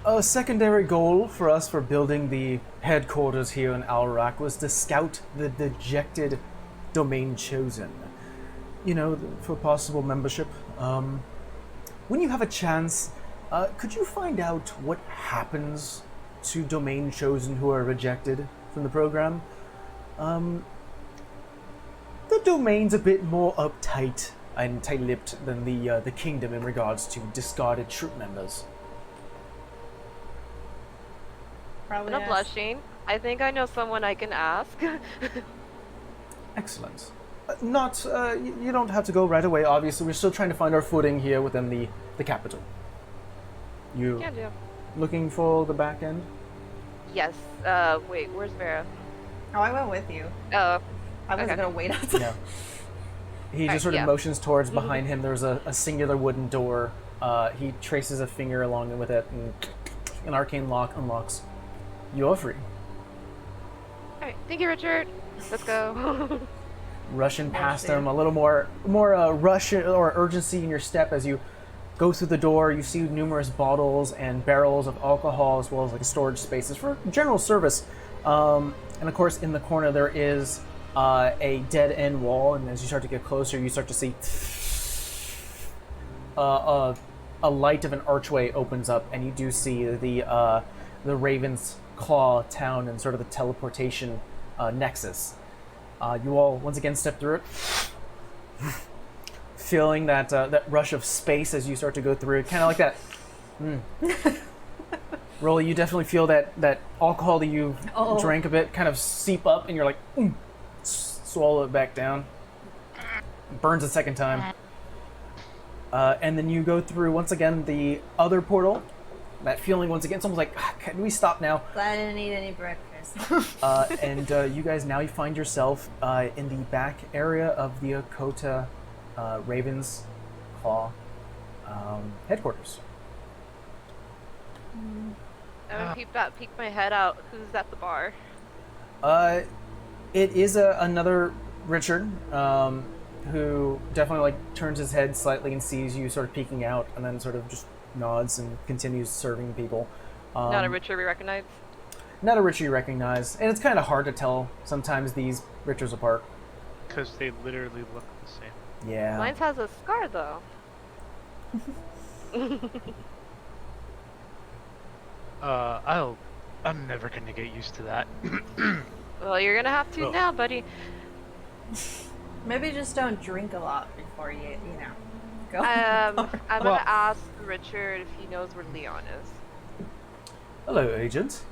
[SPEAKER 1] A secondary goal for us for building the headquarters here in Alrak was to scout the dejected domain chosen. You know, for possible membership. When you have a chance, could you find out what happens to domain chosen who are rejected from the program? The domain's a bit more uptight and tight-lipped than the kingdom in regards to discarded troop members.
[SPEAKER 2] Probably
[SPEAKER 3] Not
[SPEAKER 2] ask-
[SPEAKER 3] blushing. I think I know someone I can ask.
[SPEAKER 1] Excellent. Not, you don't have to go right away, obviously. We're still trying to find our footing here within the capital. You
[SPEAKER 3] Can do.
[SPEAKER 1] looking for the back end?
[SPEAKER 3] Yes. Wait, where's Vera?
[SPEAKER 2] Oh, I went with you.
[SPEAKER 3] Oh,
[SPEAKER 2] I wasn't
[SPEAKER 3] Okay.
[SPEAKER 2] gonna wait outside.
[SPEAKER 1] No. He
[SPEAKER 3] Right,
[SPEAKER 1] just sort of
[SPEAKER 3] yeah.
[SPEAKER 1] motions towards behind him. There's a singular wooden door. He traces a finger along with it, and an arcane lock unlocks. You're free.
[SPEAKER 3] alright. Thank you, Richard. Let's go.
[SPEAKER 1] Rushing past
[SPEAKER 2] Mercy.
[SPEAKER 1] him, a little more rush or urgency in your step as you go through the door. You see numerous bottles and barrels of alcohol, as well as like storage spaces for general service. And of course, in the corner there is a dead end wall, and as you start to get closer, you start to see a light of an archway opens up, and you do see the Raven's Claw town and sort of the teleportation nexus. You all once again step through it, feeling that that rush of space as you start to go through it, kind of like that. Rolly, you definitely feel that alcohol that you drank a bit kind of seep up, and you're like, swallow it back down. Burns a second time. And then you go through, once again, the other portal. That feeling, once again, it's almost like, can we stop now?
[SPEAKER 2] Glad I didn't eat any breakfast.
[SPEAKER 1] And you guys, now you find yourself in the back area of the Okota Raven's Claw headquarters.
[SPEAKER 3] I'm gonna peek my head out. Who's at the bar?
[SPEAKER 1] It is another Richard, who definitely like turns his head slightly and sees you sort of peeking out, and then sort of just nods and continues serving people.
[SPEAKER 3] Not a Richard we recognize.
[SPEAKER 1] Not a Richard you recognize, and it's kind of hard to tell sometimes these Richards apart.
[SPEAKER 4] Because they literally look the same.
[SPEAKER 1] Yeah.
[SPEAKER 3] Mine has a scar though.
[SPEAKER 4] I'm never gonna get used to that.
[SPEAKER 3] Well, you're gonna have to
[SPEAKER 4] Oh.
[SPEAKER 3] now, buddy.
[SPEAKER 2] Maybe just don't drink a lot before you know, go.
[SPEAKER 3] I'm
[SPEAKER 4] Well-
[SPEAKER 3] gonna ask Richard if he knows where Leon is.
[SPEAKER 1] Hello, Agent.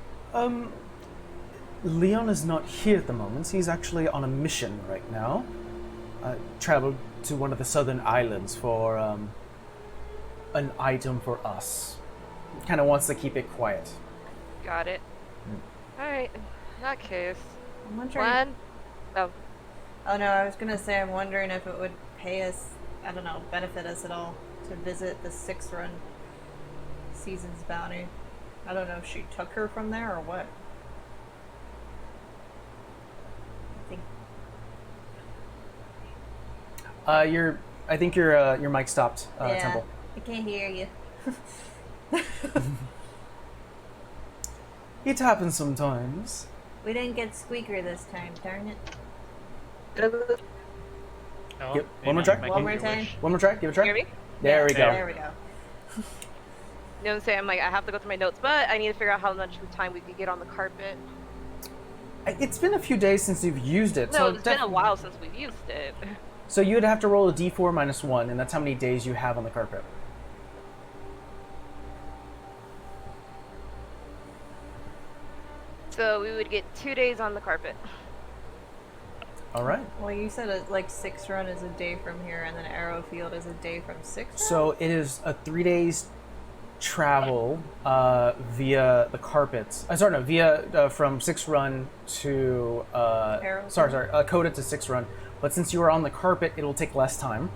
[SPEAKER 1] Leon is not here at the moment. He's actually on a mission right now. Traveled to one of the southern islands for an item for us. Kind of wants to keep it quiet.
[SPEAKER 3] Got it. Alright, in that case.
[SPEAKER 2] I'm wondering.
[SPEAKER 3] When? Oh,
[SPEAKER 2] Oh no, I was gonna say I'm wondering if it would pay us, I don't know, benefit us at all to visit the 6-run season's bounty. I don't know if she took her from there or what. I think your mic stopped, Temple. I can't hear you.
[SPEAKER 1] It happens sometimes.
[SPEAKER 2] We didn't get Squeaker this time, darn it.
[SPEAKER 4] Oh,
[SPEAKER 1] Yep,
[SPEAKER 4] maybe
[SPEAKER 1] one more
[SPEAKER 4] you
[SPEAKER 1] track.
[SPEAKER 4] might
[SPEAKER 2] One
[SPEAKER 4] get
[SPEAKER 2] more
[SPEAKER 4] your
[SPEAKER 2] time.
[SPEAKER 4] wish.
[SPEAKER 1] One more try. Give it a try.
[SPEAKER 3] hear me?
[SPEAKER 1] There we go.
[SPEAKER 2] There we go.
[SPEAKER 3] You know what I'm saying? I'm like, I have to go through my notes, but I need to figure out how much time we could get on the carpet.
[SPEAKER 1] It's been a few days since you've used it.
[SPEAKER 3] No,
[SPEAKER 1] so
[SPEAKER 3] it's been a while since we've used it.
[SPEAKER 1] So you'd have to roll a d4 minus 1, and that's how many days you have on the carpet.
[SPEAKER 3] So we would get 2 days on the carpet.
[SPEAKER 1] All right.
[SPEAKER 2] Well, you said like 6-run is a day from here, and then Arrowfield is a day from 6-run?
[SPEAKER 1] So it is a 3 days travel via the carpets. Via from 6-run to
[SPEAKER 2] Arrowfield.
[SPEAKER 1] Coda to 6-run. But since you are on the carpet, it'll take less time.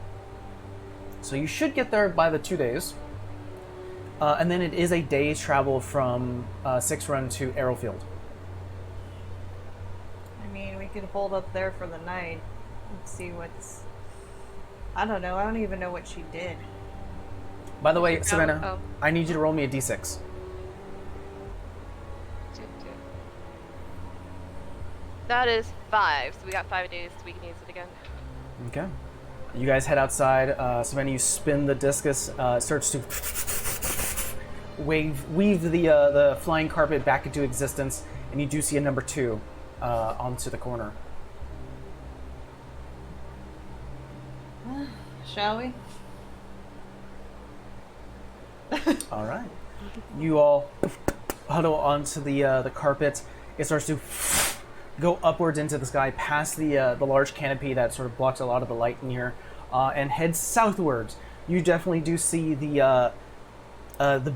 [SPEAKER 1] So you should get there by the 2 days. And then it is a day's travel from 6-run to Arrowfield.
[SPEAKER 2] I mean, we could hold up there for the night and see what's... I don't know. I don't even know what she did.
[SPEAKER 1] By the way, Savannah,
[SPEAKER 3] oh.
[SPEAKER 1] I need you to roll me a d6.
[SPEAKER 3] That is 5, so we got 5 days so we can use it again.
[SPEAKER 1] Okay. You guys head outside. Savannah, you spin the discus. It starts to weave the flying carpet back into existence, and you do see a number 2 onto the corner.
[SPEAKER 2] Shall we?
[SPEAKER 1] All right. You all huddle onto the carpet, It starts to go upwards into the sky, past the large canopy that sort of blocks a lot of the light in here, and heads southwards. You definitely do see the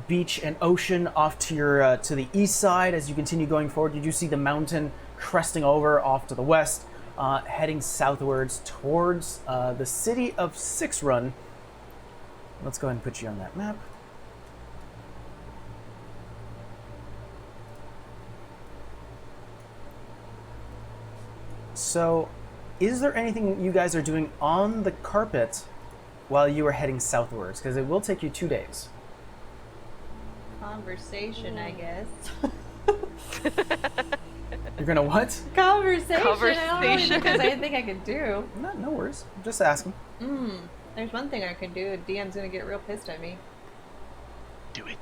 [SPEAKER 1] beach and ocean off to your to the east side. As you continue going forward, you do see the mountain cresting over off to the west, heading southwards towards the city of Six Run. Let's go ahead and put you on that map. So, is there anything you guys are doing on the carpet while you are heading southwards? Because it will take you 2 days.
[SPEAKER 2] Conversation, I guess.
[SPEAKER 1] You're gonna what?
[SPEAKER 2] Conversation. I don't really
[SPEAKER 3] Conversation.
[SPEAKER 2] think there's anything I could do.
[SPEAKER 1] No worries. Just asking.
[SPEAKER 2] There's one thing I could do. DM's gonna get real pissed at me.
[SPEAKER 4] Do it.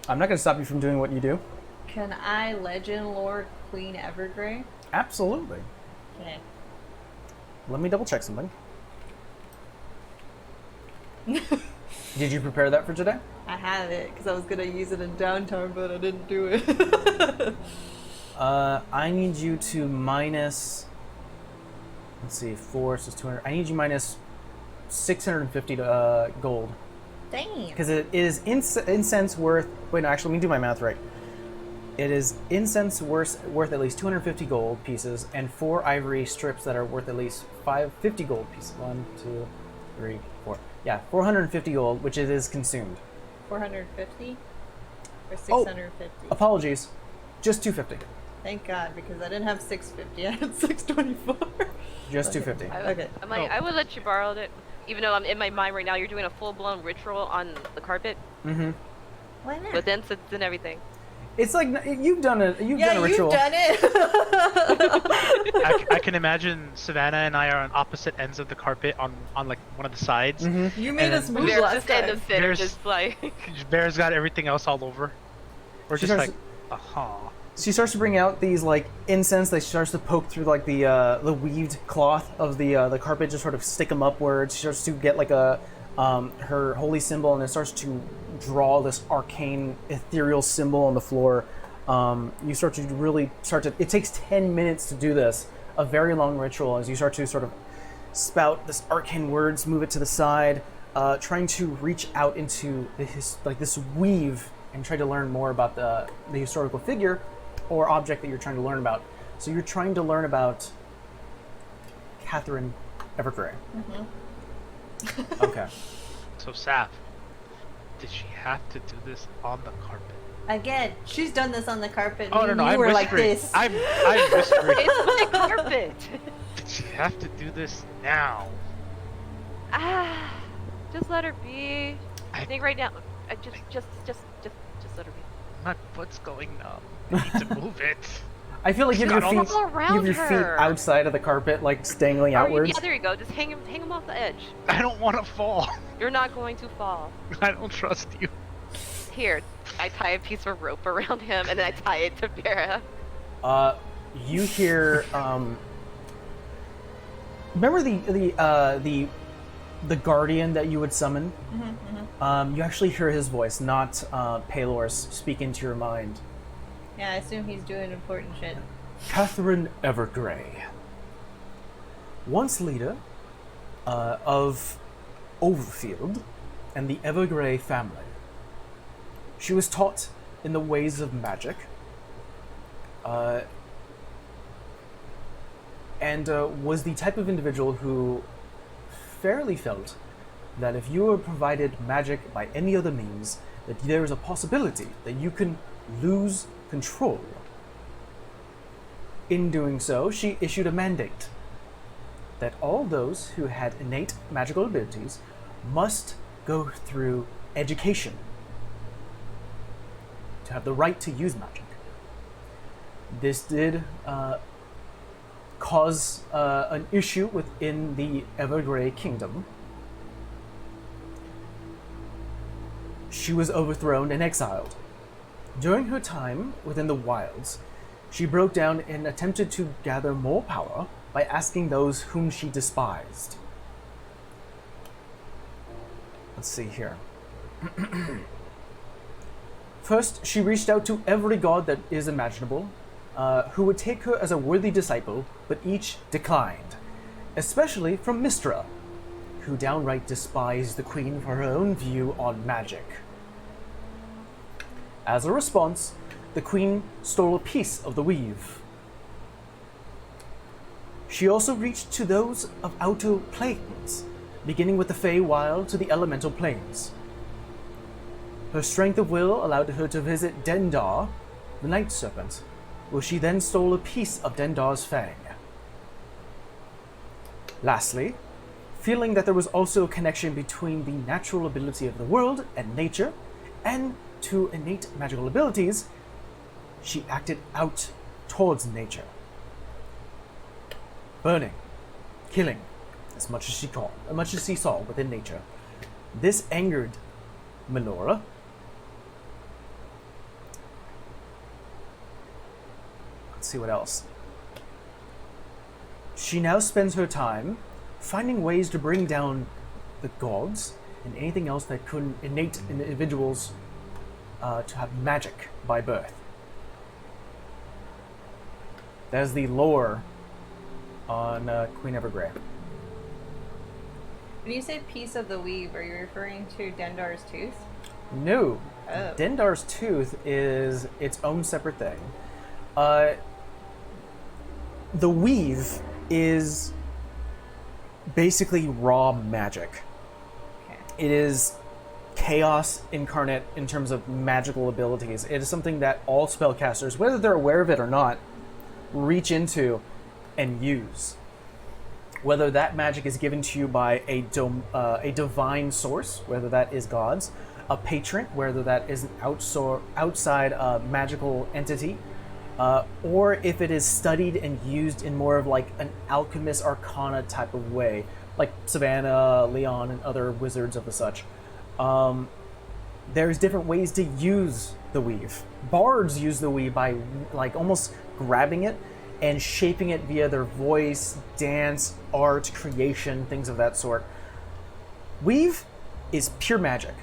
[SPEAKER 1] I'm not gonna stop you from doing what you do.
[SPEAKER 2] Can I legend lore Queen Evergrey?
[SPEAKER 1] Absolutely.
[SPEAKER 2] Okay.
[SPEAKER 1] Let me double check something. Did you prepare that for today?
[SPEAKER 2] I have it because I was gonna use it in downtime, but I didn't do it.
[SPEAKER 1] I need you to minus. Let's see, 4 is 200. I need you minus 650 gold.
[SPEAKER 2] Damn.
[SPEAKER 1] Because it is incense worth. Wait, no, actually, let me do my math right. It is incense worth at least 250 gold pieces, and 4 ivory strips that are worth at least 50 gold pieces. 1, 2, 3, 4. Yeah, 450 gold, which it is consumed.
[SPEAKER 2] 450 or 650.
[SPEAKER 1] Apologies, just 250.
[SPEAKER 2] Thank God, because I didn't have 650. I had 624.
[SPEAKER 1] Just 250.
[SPEAKER 2] Okay.
[SPEAKER 3] I'm like, I would let you borrow it, even though I'm in my mind right now. You're doing a full-blown ritual on the carpet
[SPEAKER 1] Mm-hmm.
[SPEAKER 2] Why not?
[SPEAKER 3] with incense and everything.
[SPEAKER 1] It's like you've done a ritual.
[SPEAKER 2] You've done it.
[SPEAKER 4] I can imagine Savannah and I are on opposite ends of the carpet on like one of the sides.
[SPEAKER 1] Mm-hmm.
[SPEAKER 2] You made
[SPEAKER 4] And
[SPEAKER 2] us move
[SPEAKER 3] Bear's
[SPEAKER 2] last
[SPEAKER 3] just in the
[SPEAKER 2] time.
[SPEAKER 3] center,
[SPEAKER 4] Bear's-
[SPEAKER 3] just like.
[SPEAKER 4] Bear's got everything else all over. We're
[SPEAKER 1] She
[SPEAKER 4] just
[SPEAKER 1] starts-
[SPEAKER 4] like,
[SPEAKER 1] She starts to bring out these like incense. They starts to poke through like the weaved cloth of the carpet, just sort of stick them upwards. She starts to get like a her holy symbol, and it starts to draw this arcane ethereal symbol on the floor. You start to really it takes 10 minutes to do this, a very long ritual, as you start to sort of spout this arcane words, move it to the side, trying to reach out into this weave and try to learn more about the historical figure or object that you're trying to learn about. So you're trying to learn about Catherine Evergrey. Mm-hmm. Okay.
[SPEAKER 4] So Saf, did she have to do this on the carpet?
[SPEAKER 2] Again, she's done this on the carpet.
[SPEAKER 4] Oh
[SPEAKER 2] and
[SPEAKER 4] no,
[SPEAKER 2] you
[SPEAKER 4] I'm
[SPEAKER 2] were
[SPEAKER 4] whispering.
[SPEAKER 2] like this.
[SPEAKER 4] I'm whispering.
[SPEAKER 3] It's my carpet.
[SPEAKER 4] Did she have to do this now?
[SPEAKER 3] Just let her be. I
[SPEAKER 4] I-
[SPEAKER 3] think right now, just let her be.
[SPEAKER 4] My foot's going numb. I need to move it.
[SPEAKER 1] I feel like you have
[SPEAKER 4] Not
[SPEAKER 1] your
[SPEAKER 4] all
[SPEAKER 1] feet,
[SPEAKER 3] around
[SPEAKER 1] you have your feet
[SPEAKER 3] her.
[SPEAKER 1] outside of the carpet, like dangling
[SPEAKER 3] Oh,
[SPEAKER 1] outwards.
[SPEAKER 3] yeah, there you go. Just hang him off the edge.
[SPEAKER 4] I don't want to fall.
[SPEAKER 3] You're not going to fall.
[SPEAKER 4] I don't trust you.
[SPEAKER 3] Here, I tie a piece of rope around him, and then I tie it to Vera.
[SPEAKER 1] You hear. Remember the guardian that you would summon? You actually hear his voice, not Palor's, speak into your mind.
[SPEAKER 2] Yeah, I assume he's doing important shit.
[SPEAKER 1] Catherine Evergrey, once leader of Overfield and the Evergrey family. She was taught in the ways of magic, and was the type of individual who fairly felt that if you were provided magic by any other means, that there is a possibility that you can lose control. In doing so, she issued a mandate that all those who had innate magical abilities must go through education to have the right to use magic. This did cause an issue within the Evergrey Kingdom. She was overthrown and exiled. During her time within the wilds, she broke down and attempted to gather more power by asking those whom she despised. Let's see here. First, she reached out to every god that is imaginable, who would take her as a worthy disciple, but each declined, especially from Mistra, who downright despised the queen for her own view on magic. As a response, the queen stole a piece of the weave. She also reached to those of outer planes, beginning with the Feywild to the elemental planes. Her strength of will allowed her to visit Dendar, the Night Serpent, where she then stole a piece of Dendar's fang. Lastly, feeling that there was also a connection between the natural ability of the world and nature, and to innate magical abilities, she acted out towards nature. Burning, killing, as much as she saw within nature. This angered Melora. Let's see what else. She now spends her time finding ways to bring down the gods and anything else that could innate individuals to have magic by birth. That is the lore on Queen Evergrey.
[SPEAKER 2] When you say piece of the weave, are you referring to Dendar's tooth?
[SPEAKER 1] No.
[SPEAKER 2] Oh.
[SPEAKER 1] Dendar's tooth is its own separate thing. The weave is basically raw magic.
[SPEAKER 2] Okay.
[SPEAKER 1] It is chaos incarnate in terms of magical abilities. It is something that all spellcasters, whether they're aware of it or not, reach into and use. Whether that magic is given to you by a divine source, whether that is gods, a patron, whether that is an outside magical entity, or if it is studied and used in more of like an alchemist arcana type of way, like Savannah, Leon, and other wizards of the such. There's different ways to use the weave. Bards use the weave by like almost grabbing it and shaping it via their voice, dance, art, creation, things of that sort. Weave is pure magic.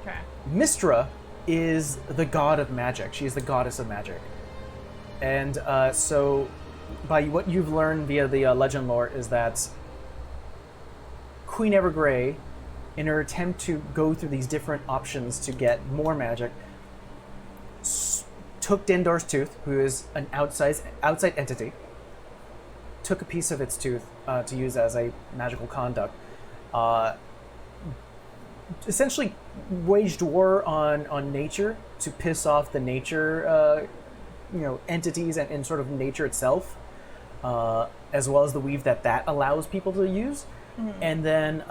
[SPEAKER 2] Okay.
[SPEAKER 1] Mistra is the god of magic. She is the goddess of magic. And so, by what you've learned via the legend lore is that Queen Evergrey, in her attempt to go through these different options to get more magic, took Dendar's tooth, who is an outside entity, took a piece of its tooth to use as a magical conduct, essentially waged war on nature to piss off the nature entities and sort of nature itself, as well as the weave that allows people to use. Mm-hmm. And then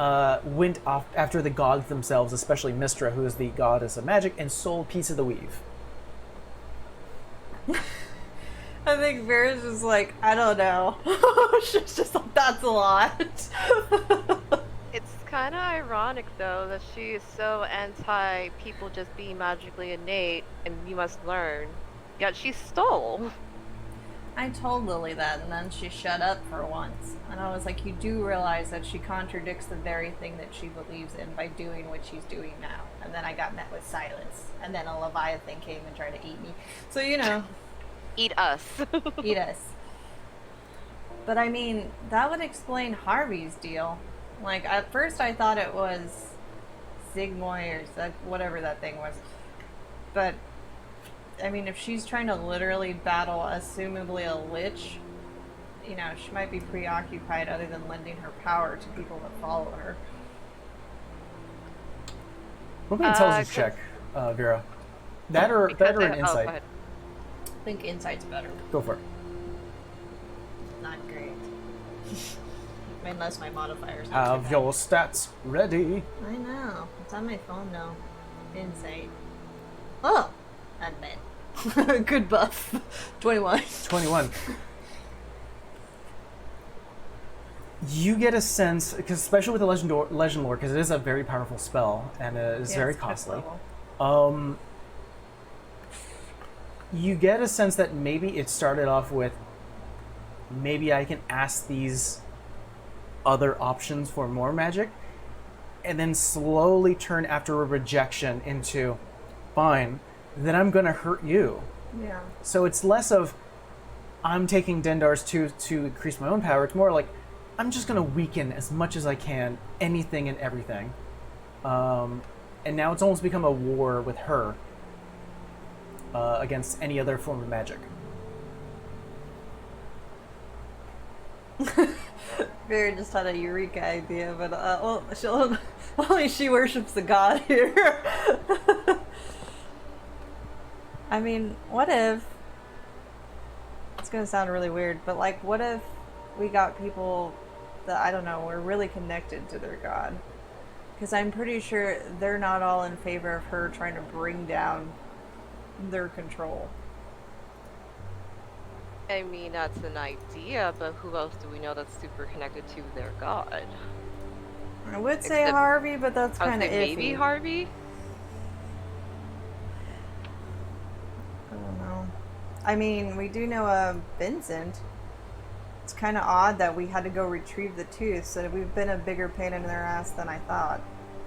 [SPEAKER 1] went off after the gods themselves, especially Mistra, who is the goddess of magic, and stole a piece of the weave.
[SPEAKER 2] I think Vera's just like, I don't know. She's just like, that's a lot.
[SPEAKER 3] It's kind of ironic, though, that she is so anti people just being magically innate and you must learn. Yet she stole.
[SPEAKER 2] I told Lily that, and then she shut up for once. And I was like, you do realize that she contradicts the very thing that she believes in by doing what she's doing now. And then I got met with silence. And then a Leviathan came and tried to eat me. So,
[SPEAKER 3] Eat us.
[SPEAKER 2] eat us. But I mean, that would explain Harvey's deal. Like, at first I thought it was Sigmoy or whatever that thing was. But I mean, if she's trying to literally battle, assumably a lich, she might be preoccupied other than lending her power to people that follow her.
[SPEAKER 1] What about intelligence check, Vera? That or an insight?
[SPEAKER 3] Go ahead.
[SPEAKER 2] I think insight's better.
[SPEAKER 1] Go for it.
[SPEAKER 2] Not great. Unless my modifier's not
[SPEAKER 1] Have
[SPEAKER 2] too bad.
[SPEAKER 1] your stats ready.
[SPEAKER 2] I know. It's on my phone now. Insight. Oh! Unmet. Good buff. 21.
[SPEAKER 1] 21. You get a sense, because especially with the legend lore, because it is a very powerful spell and it is very
[SPEAKER 2] it's fifth
[SPEAKER 1] costly.
[SPEAKER 2] level.
[SPEAKER 1] You get a sense that maybe it started off with, maybe I can ask these other options for more magic, and then slowly turn after a rejection into, fine, then I'm gonna hurt you.
[SPEAKER 2] Yeah.
[SPEAKER 1] So it's less of I'm taking Dendar's to increase my own power. It's more like I'm just gonna weaken as much as I can anything and everything. And now it's almost become a war with her against any other form of magic.
[SPEAKER 2] Vera just had a eureka idea, but only she worships the god here. I mean, what if... It's gonna sound really weird, but like, what if we got people that, I don't know, were really connected to their god? Because I'm pretty sure they're not all in favor of her trying to bring down their control.
[SPEAKER 3] I mean, that's an idea, but who else do we know that's super connected to their god?
[SPEAKER 2] I would say
[SPEAKER 3] Except-
[SPEAKER 2] Harvey, but that's
[SPEAKER 3] I would
[SPEAKER 2] kind of
[SPEAKER 3] say
[SPEAKER 2] iffy.
[SPEAKER 3] maybe Harvey?
[SPEAKER 2] I don't know. I mean, we do know Vincent. It's kind of odd that we had to go retrieve the tooth, so we've been a bigger pain in their ass than I thought.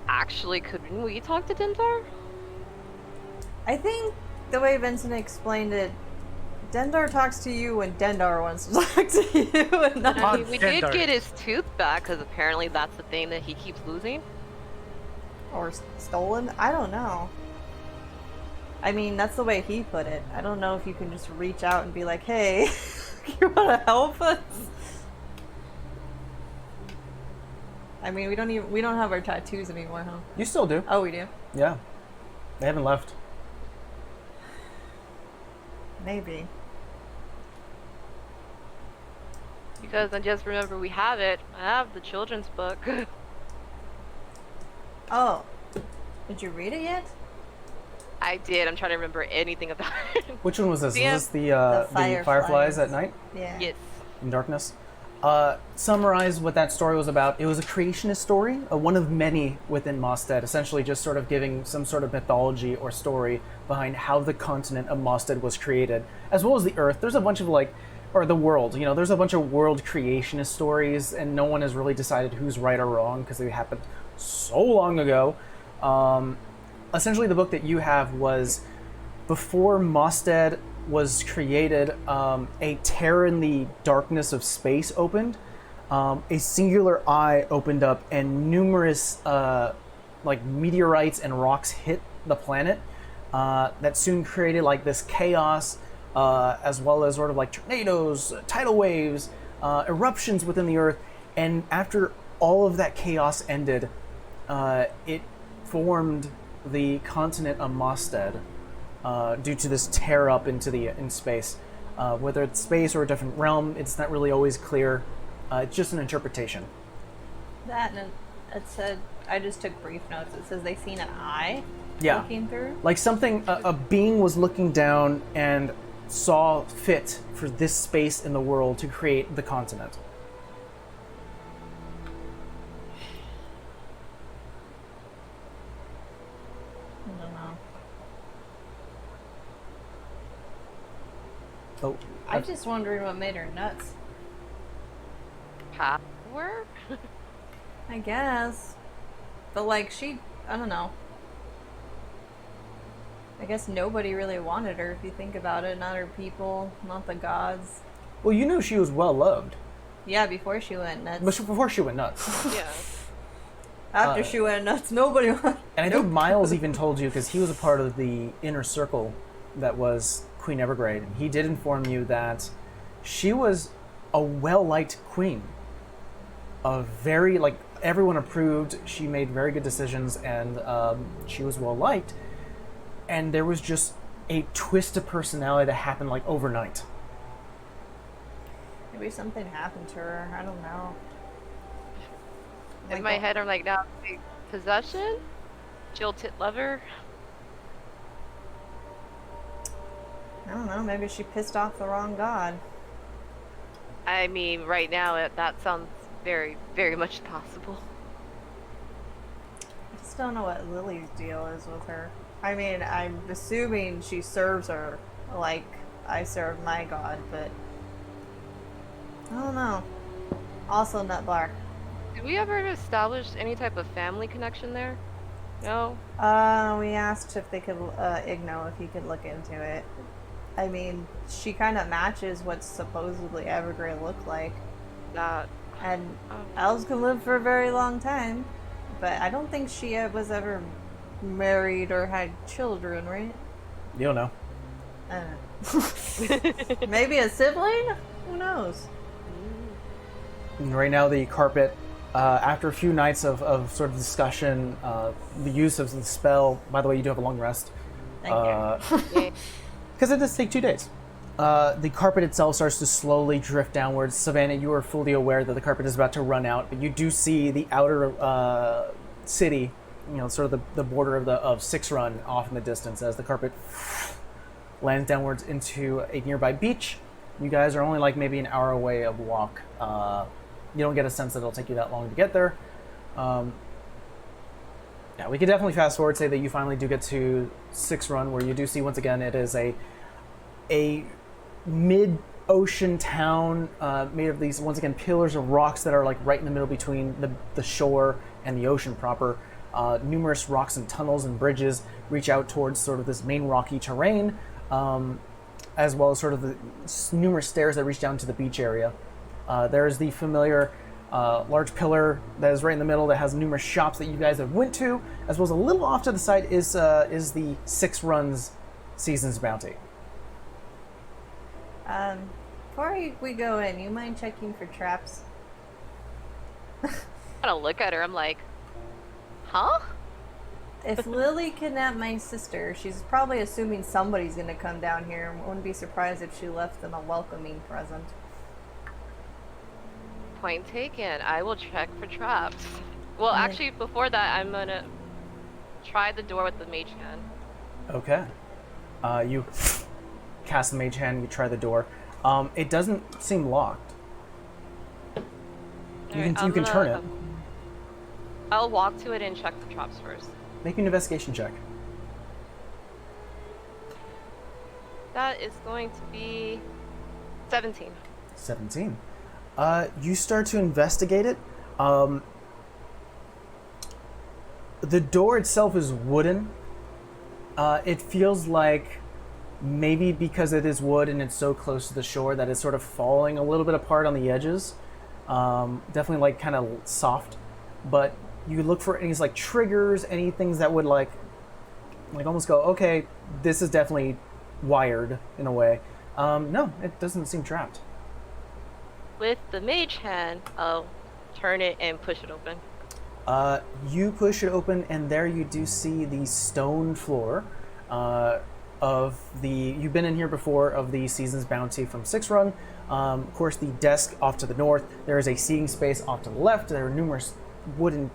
[SPEAKER 3] Actually, couldn't we talk to Dendar?
[SPEAKER 2] I think the way Vincent explained it, Dendar talks to you when Dendar wants to talk to you, and not...
[SPEAKER 3] I mean, we did
[SPEAKER 4] Dendar.
[SPEAKER 3] get his tooth back, because apparently that's the thing that he keeps losing.
[SPEAKER 2] Or stolen? I don't know. I mean, that's the way he put it. I don't know if you can just reach out and be like, hey, you want to help us? I mean, we don't have our tattoos anymore, huh?
[SPEAKER 1] You still do.
[SPEAKER 2] Oh, we do?
[SPEAKER 1] Yeah. They haven't left.
[SPEAKER 2] Maybe.
[SPEAKER 3] Because I just remember we have it. I have the children's book.
[SPEAKER 2] Oh. Did you read it yet?
[SPEAKER 3] I did. I'm trying to remember anything about it.
[SPEAKER 1] Which one was this?
[SPEAKER 3] Yeah.
[SPEAKER 1] Was this the Fireflies at night
[SPEAKER 2] Yeah.
[SPEAKER 3] Yes.
[SPEAKER 1] in darkness? Summarize what that story was about. It was a creationist story, one of many within Mostead, essentially just sort of giving some sort of mythology or story behind how the continent of Mostead was created, as well as the Earth. There's a bunch of or the world, there's a bunch of world creationist stories, and no one has really decided who's right or wrong because they happened so long ago. Essentially, the book that you have was before Mostead was created, a tear in the darkness of space opened. A singular eye opened up, and numerous meteorites and rocks hit the planet. That soon created this chaos, as well as sort of tornadoes, tidal waves, eruptions within the Earth. And after all of that chaos ended, it formed the continent of Mostead. Due to this tear up in space. Whether it's space or a different realm, it's not really always clear. It's just an interpretation.
[SPEAKER 2] That, and it said, I just took brief notes. It says they seen an eye looking through.
[SPEAKER 1] Like something, a being was looking down and saw fit for this space in the world to create the continent.
[SPEAKER 2] I don't know.
[SPEAKER 1] Oh,
[SPEAKER 2] I'm just wondering what made her nuts.
[SPEAKER 3] Power?
[SPEAKER 2] I guess. But I don't know. I guess nobody really wanted her if you think about it. Not her people, not the gods.
[SPEAKER 1] well, she was well loved.
[SPEAKER 2] Yeah, before she went nuts.
[SPEAKER 1] But before she went nuts.
[SPEAKER 3] Yeah.
[SPEAKER 2] After she went nuts, nobody wanted.
[SPEAKER 1] And I think Miles even told you, because he was a part of the inner circle that was Queen Evergrade, and he did inform you that she was a well-liked queen. A very, everyone approved, she made very good decisions, and she was well-liked. And there was just a twist of personality that happened, overnight.
[SPEAKER 2] Maybe something happened to her. I don't know.
[SPEAKER 3] In my head, I'm now, possession? Jilted lover?
[SPEAKER 2] I don't know. Maybe she pissed off the wrong god.
[SPEAKER 3] I mean, right now, that sounds very, very much possible.
[SPEAKER 2] I just don't know what Lily's deal is with her. I mean, I'm assuming she serves her like I serve my god, but I don't know. Also, Nut Black.
[SPEAKER 3] Did we ever establish any type of family connection there? No.
[SPEAKER 2] We asked if they could, Igno, if he could look into it. I mean, she kind of matches what supposedly Evergrey looked like.
[SPEAKER 3] That.
[SPEAKER 2] And
[SPEAKER 3] Oh.
[SPEAKER 2] elves can live for a very long time. But I don't think she was ever married or had children, right?
[SPEAKER 1] You don't know.
[SPEAKER 2] I don't know. Maybe a sibling? Who knows?
[SPEAKER 1] And right now, the carpet, after a few nights of sort of discussion, the use of the spell. By the way, you do have a long rest.
[SPEAKER 2] Thank you.
[SPEAKER 3] Yeah.
[SPEAKER 1] Because it does take 2 days. The carpet itself starts to slowly drift downwards. Savannah, you are fully aware that the carpet is about to run out, but you do see the outer city, sort of the border of Six Run off in the distance as the carpet lands downwards into a nearby beach. You guys are only like maybe an hour away of walk. You don't get a sense that it'll take you that long to get there. Yeah, we could definitely fast forward, say that you finally do get to Six Run, where you do see once again it is a mid-ocean town made of these, once again, pillars of rocks that are like right in the middle between the shore and the ocean proper. Numerous rocks and tunnels and bridges reach out towards sort of this main rocky terrain, as well as sort of the numerous stairs that reach down to the beach area. There's the familiar large pillar that is right in the middle that has numerous shops that you guys have went to, as well as a little off to the side is the Six Runs Season's Bounty.
[SPEAKER 2] Before we go in, you mind checking for traps?
[SPEAKER 3] I don't look at her. I'm like, huh?
[SPEAKER 2] If Lily kidnapped my sister, she's probably assuming somebody's gonna come down here. Wouldn't be surprised if she left them a welcoming present.
[SPEAKER 3] Point taken. I will check for traps. Well, actually, before that, I'm gonna try the door with the mage hand.
[SPEAKER 1] Okay. You cast the mage hand, you try the door. It doesn't seem locked. You can turn it.
[SPEAKER 3] I'll walk to it and check for traps first.
[SPEAKER 1] Make me an investigation check.
[SPEAKER 3] That is going to be 17.
[SPEAKER 1] 17. You start to investigate it. The door itself is wooden. It feels like maybe because it is wood and it's so close to the shore that it's sort of falling a little bit apart on the edges. Definitely like kind of soft. But you look for any like triggers, any things that would like almost go, okay, this is definitely wired in a way. No, it doesn't seem trapped.
[SPEAKER 3] With the mage hand, I'll turn it and push it open.
[SPEAKER 1] You push it open, and there you do see the stone floor of the. You've been in here before of the Season's Bounty from Six Run. Of course, the desk off to the north. There is a seating space off to the left. There are numerous wooden,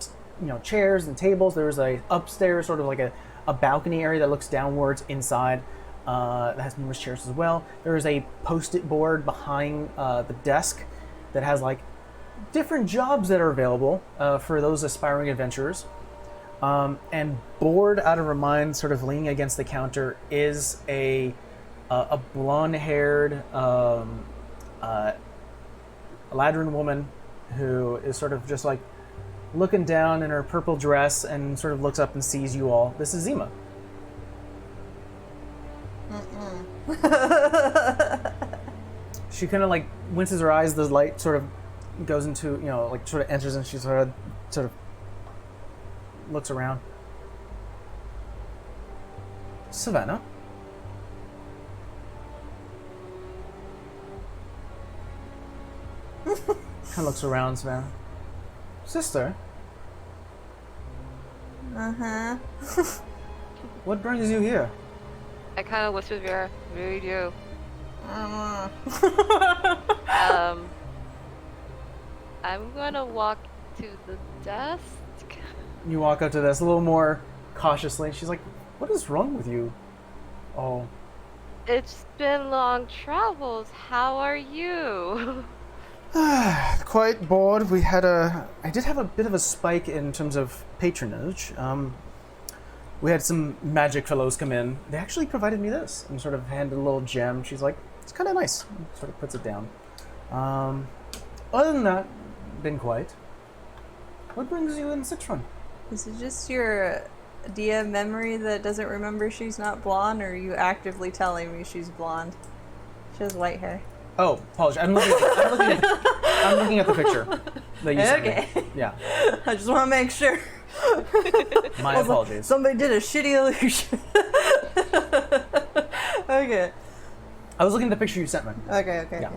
[SPEAKER 1] chairs and tables. There's a upstairs, sort of like a balcony area that looks downwards inside. That has numerous chairs as well. There is a post-it board behind the desk that has like different jobs that are available for those aspiring adventurers. And bored out of her mind, sort of leaning against the counter, is a blonde-haired Eladrin woman who is sort of just like looking down in her purple dress and sort of looks up and sees you all. This is Zima. She kind of like winces her eyes. The light sort of goes into, like sort of enters, and she sort of looks around. Savannah. Kind of looks around, Savannah. Sister.
[SPEAKER 2] Uh-huh.
[SPEAKER 1] What brings you here?
[SPEAKER 3] I kind of whisper Vera, what do you do? I'm gonna walk to the desk.
[SPEAKER 1] You walk up to this a little more cautiously. She's like, "What is wrong with you?" Oh.
[SPEAKER 3] It's been long travels. How are you?
[SPEAKER 1] Quite bored. I did have a bit of a spike in terms of patronage. We had some magic fellows come in. They actually provided me this and sort of handed a little gem. She's like, it's kind of nice. Sort of puts it down. Other than that, been quiet. What brings you in Six Run?
[SPEAKER 2] Is it just your do you have memory that doesn't remember she's not blonde, or are you actively telling me she's blonde? She has white hair.
[SPEAKER 1] Oh, apologies. I'm looking at the picture that you sent me.
[SPEAKER 2] Okay.
[SPEAKER 1] Yeah.
[SPEAKER 2] I just want to make sure.
[SPEAKER 1] My apologies.
[SPEAKER 2] Somebody did a shitty illusion. Okay.
[SPEAKER 1] I was looking at the picture you sent me.
[SPEAKER 2] Okay.
[SPEAKER 1] Yeah.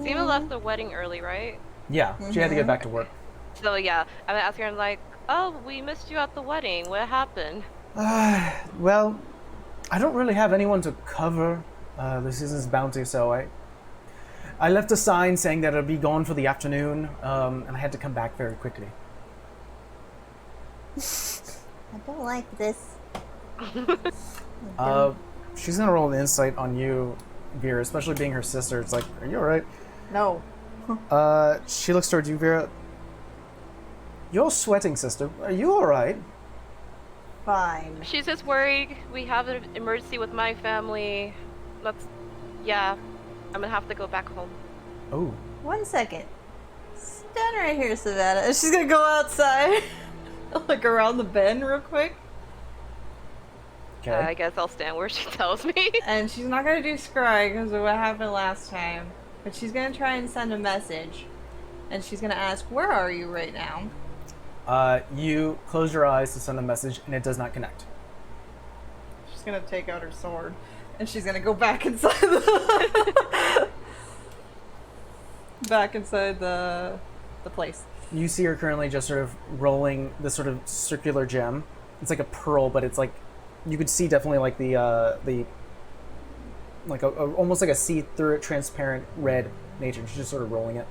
[SPEAKER 3] Zima left the wedding early, right?
[SPEAKER 1] Yeah, she had to get back to work.
[SPEAKER 3] So yeah, I was asking her, I'm like, oh, we missed you at the wedding. What happened?
[SPEAKER 1] Well, I don't really have anyone to cover the season's bounty, so I left a sign saying that I'd be gone for the afternoon, and I had to come back very quickly.
[SPEAKER 2] I don't like this.
[SPEAKER 1] She's gonna roll an insight on you, Vera, especially being her sister. It's like, are you alright?
[SPEAKER 2] No.
[SPEAKER 1] She looks towards you, Vera. You're sweating, sister. Are you alright?
[SPEAKER 2] Fine.
[SPEAKER 3] She's just worried. We have an emergency with my family. Yeah, I'm gonna have to go back home.
[SPEAKER 1] Oh.
[SPEAKER 2] 1 second. Stand right here, Savannah. She's gonna go outside. Like around the bend real quick.
[SPEAKER 1] Okay.
[SPEAKER 3] I guess I'll stand where she tells me.
[SPEAKER 2] And she's not gonna do scry because of what happened last time. But she's gonna try and send a message. And she's gonna ask, where are you right now?
[SPEAKER 1] You close your eyes to send a message, and it does not connect.
[SPEAKER 2] She's gonna take out her sword. And she's gonna go back inside the... back inside the place.
[SPEAKER 1] You see her currently just sort of rolling this sort of circular gem. It's like a pearl, but it's like you could see definitely like the like almost like a see-through transparent red nature. She's just sort of rolling it.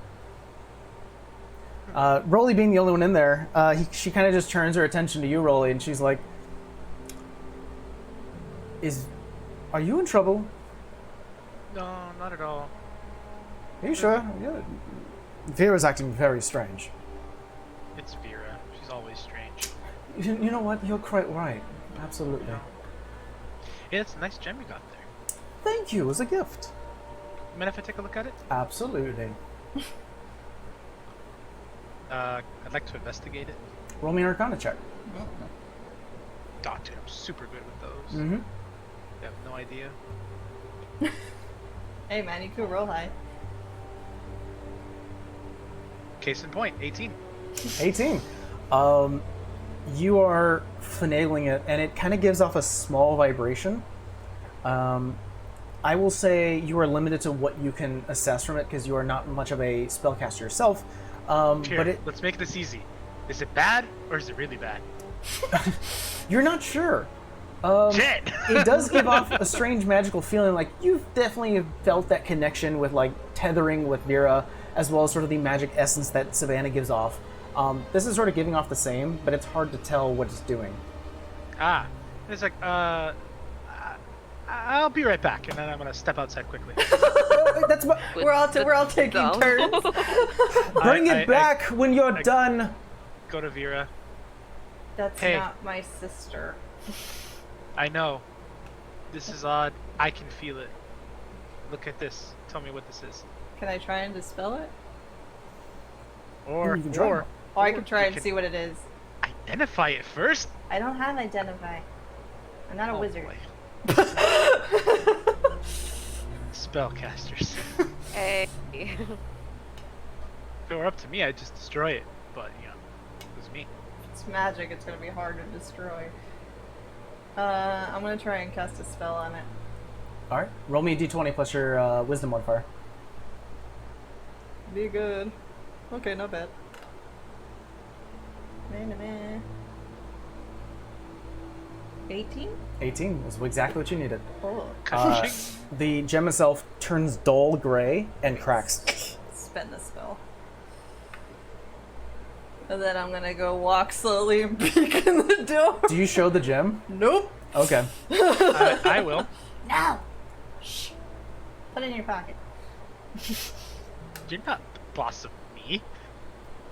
[SPEAKER 1] Rolly being the only one in there, she kind of just turns her attention to you, Rolly, and she's like, "Are you in trouble?
[SPEAKER 4] No, not at all.
[SPEAKER 1] Are you sure? Yeah. Vera's acting very strange."
[SPEAKER 4] It's Vera. She's always strange.
[SPEAKER 1] You know what? You're quite right. Absolutely.
[SPEAKER 4] Yeah, it's a nice gem you got there.
[SPEAKER 1] Thank you. It was a gift.
[SPEAKER 4] Mind if I take a look at it?
[SPEAKER 1] Absolutely.
[SPEAKER 4] I'd like to investigate it.
[SPEAKER 1] Roll me an Arcana check.
[SPEAKER 4] Oh, dude, I'm super good with those.
[SPEAKER 1] Mm-hmm.
[SPEAKER 4] You have no idea.
[SPEAKER 2] Hey man, you could roll high.
[SPEAKER 4] Case in point, 18.
[SPEAKER 1] 18. You are finagling it, and it kind of gives off a small vibration. I will say you are limited to what you can assess from it because you are not much of a spellcaster yourself.
[SPEAKER 4] Here, let's make this easy. Is it bad or is it really bad?
[SPEAKER 1] You're not sure.
[SPEAKER 4] Shit!
[SPEAKER 1] It does give off a strange magical feeling. Like you've definitely felt that connection with like tethering with Vera, as well as sort of the magic essence that Savannah gives off. This is sort of giving off the same, but it's hard to tell what it's doing.
[SPEAKER 4] Ah, it's like, I'll be right back, and then I'm gonna step outside quickly.
[SPEAKER 1] That's what.
[SPEAKER 2] We're all taking turns.
[SPEAKER 1] Bring it back when you're done.
[SPEAKER 4] Go to Vera.
[SPEAKER 2] That's
[SPEAKER 4] Hey.
[SPEAKER 2] not my sister.
[SPEAKER 4] I know. This is odd. I can feel it. Look at this. Tell me what this is.
[SPEAKER 2] Can I try and dispel it?
[SPEAKER 4] Or,
[SPEAKER 1] You can try.
[SPEAKER 2] Or I can try
[SPEAKER 4] you
[SPEAKER 2] and
[SPEAKER 4] can
[SPEAKER 2] see what it is.
[SPEAKER 4] identify it first.
[SPEAKER 2] I don't have identify. I'm not a wizard.
[SPEAKER 4] Boy. Spellcasters.
[SPEAKER 3] Hey.
[SPEAKER 4] If it were up to me, I'd just destroy it. But, you know, it was me.
[SPEAKER 2] It's magic, it's gonna be hard to destroy. I'm gonna try and cast a spell on it.
[SPEAKER 1] All right. Roll me a d20 plus your wisdom modifier.
[SPEAKER 2] Be good. Okay, not bad. Man. 18?
[SPEAKER 1] 18 is exactly what you needed.
[SPEAKER 2] Oh.
[SPEAKER 1] The gem itself turns dull gray and cracks.
[SPEAKER 2] Spend the spell. And then I'm gonna go walk slowly and peek in the door.
[SPEAKER 1] Do you show the gem?
[SPEAKER 2] Nope.
[SPEAKER 1] Okay.
[SPEAKER 4] I will.
[SPEAKER 2] No. Shh. Put it in your pocket.
[SPEAKER 4] You're not the boss of me.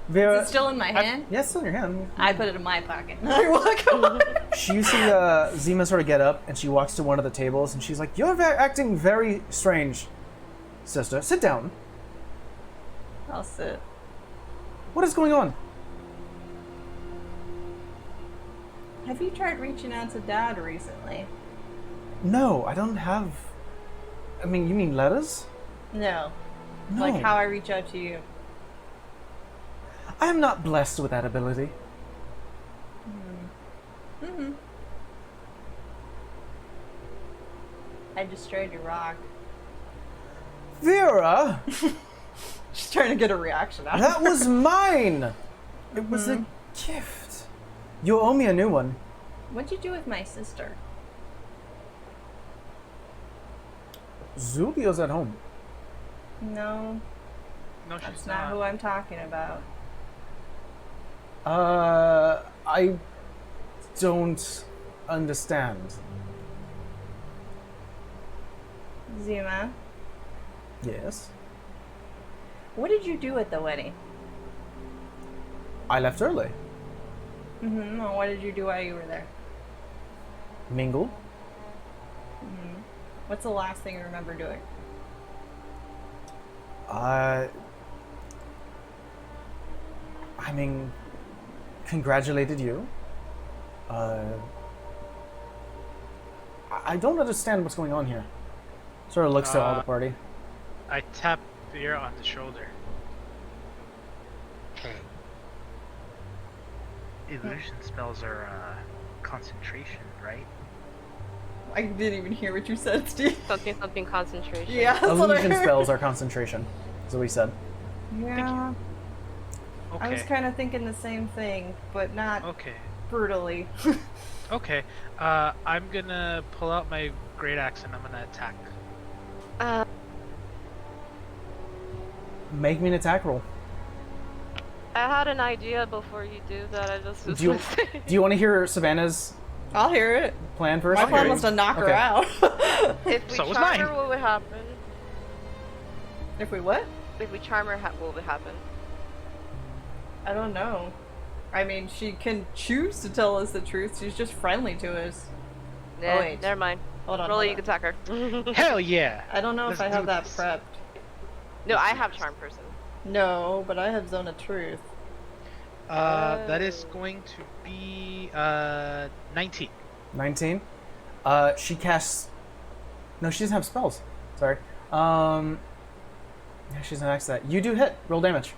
[SPEAKER 1] Vera,
[SPEAKER 2] Is it still in my hand?
[SPEAKER 1] yes, it's in your hand.
[SPEAKER 2] I put it in my pocket. I walk away.
[SPEAKER 1] You see Zima sort of get up, and she walks to one of the tables, and she's like, "You're acting very strange, sister. Sit down.
[SPEAKER 2] I'll sit.
[SPEAKER 1] What is going on?"
[SPEAKER 2] Have you tried reaching out to Dad recently?
[SPEAKER 1] No, I don't have... I mean, you mean letters?
[SPEAKER 2] No.
[SPEAKER 1] No.
[SPEAKER 2] Like how I reach out to you.
[SPEAKER 1] I am not blessed with that ability.
[SPEAKER 2] Mm-hmm. I destroyed your rock.
[SPEAKER 1] Vera!
[SPEAKER 2] She's trying to get a reaction out of
[SPEAKER 1] That
[SPEAKER 2] her.
[SPEAKER 1] was mine! It was a gift. You owe me a new one.
[SPEAKER 2] What'd you do with my sister?
[SPEAKER 1] Zulio's at home.
[SPEAKER 2] No,
[SPEAKER 4] No, she's
[SPEAKER 2] that's not who I'm talking about.
[SPEAKER 1] I don't understand.
[SPEAKER 2] Zuma,
[SPEAKER 1] Yes?
[SPEAKER 2] what did you do at the wedding?
[SPEAKER 1] I left early.
[SPEAKER 2] Mm-hmm. Well, what did you do while you were there?
[SPEAKER 1] Mingled.
[SPEAKER 2] What's the last thing you remember doing?
[SPEAKER 1] I mean, congratulated you. I don't understand what's going on here. Sort of looks to all the party.
[SPEAKER 4] I tap Vera on the shoulder. Hey. Illusion spells are concentration, right?
[SPEAKER 2] I didn't even hear what you said, Steve.
[SPEAKER 3] Something concentration.
[SPEAKER 2] Yeah, that's what I
[SPEAKER 1] Illusion
[SPEAKER 2] heard.
[SPEAKER 1] spells are concentration. That's what he said.
[SPEAKER 2] Yeah,
[SPEAKER 4] Okay.
[SPEAKER 2] I was kind of thinking the same thing, but not
[SPEAKER 4] Okay.
[SPEAKER 2] brutally.
[SPEAKER 4] Okay. I'm gonna pull out my great axe and I'm gonna attack.
[SPEAKER 1] Make me an attack roll.
[SPEAKER 3] I had an idea before you do that. I just was
[SPEAKER 1] Do you, do you want to hear Savannah's
[SPEAKER 2] I'll hear it.
[SPEAKER 1] plan first?
[SPEAKER 2] My plan
[SPEAKER 1] Okay.
[SPEAKER 2] was to knock her
[SPEAKER 1] Okay.
[SPEAKER 2] out.
[SPEAKER 3] If we
[SPEAKER 4] So was
[SPEAKER 3] charm
[SPEAKER 4] mine.
[SPEAKER 3] her, what would happen?
[SPEAKER 2] If we what?
[SPEAKER 3] If we charm her, what would happen?
[SPEAKER 2] I don't know. I mean, she can choose to tell us the truth. She's just friendly to us.
[SPEAKER 3] Nah,
[SPEAKER 2] wait.
[SPEAKER 3] never mind.
[SPEAKER 2] Hold on.
[SPEAKER 3] Rolly,
[SPEAKER 2] hold
[SPEAKER 3] you can
[SPEAKER 2] on.
[SPEAKER 3] attack her.
[SPEAKER 4] Hell yeah!
[SPEAKER 2] I don't know
[SPEAKER 4] Let's
[SPEAKER 2] if I
[SPEAKER 4] do
[SPEAKER 2] have that
[SPEAKER 4] this.
[SPEAKER 2] prepped.
[SPEAKER 3] No, I have charm person.
[SPEAKER 2] No, but I have Zone of Truth.
[SPEAKER 4] That is going to be 19.
[SPEAKER 1] 19. She casts. No, she doesn't have spells. Sorry. Yeah, she doesn't access that. You do hit. Roll damage.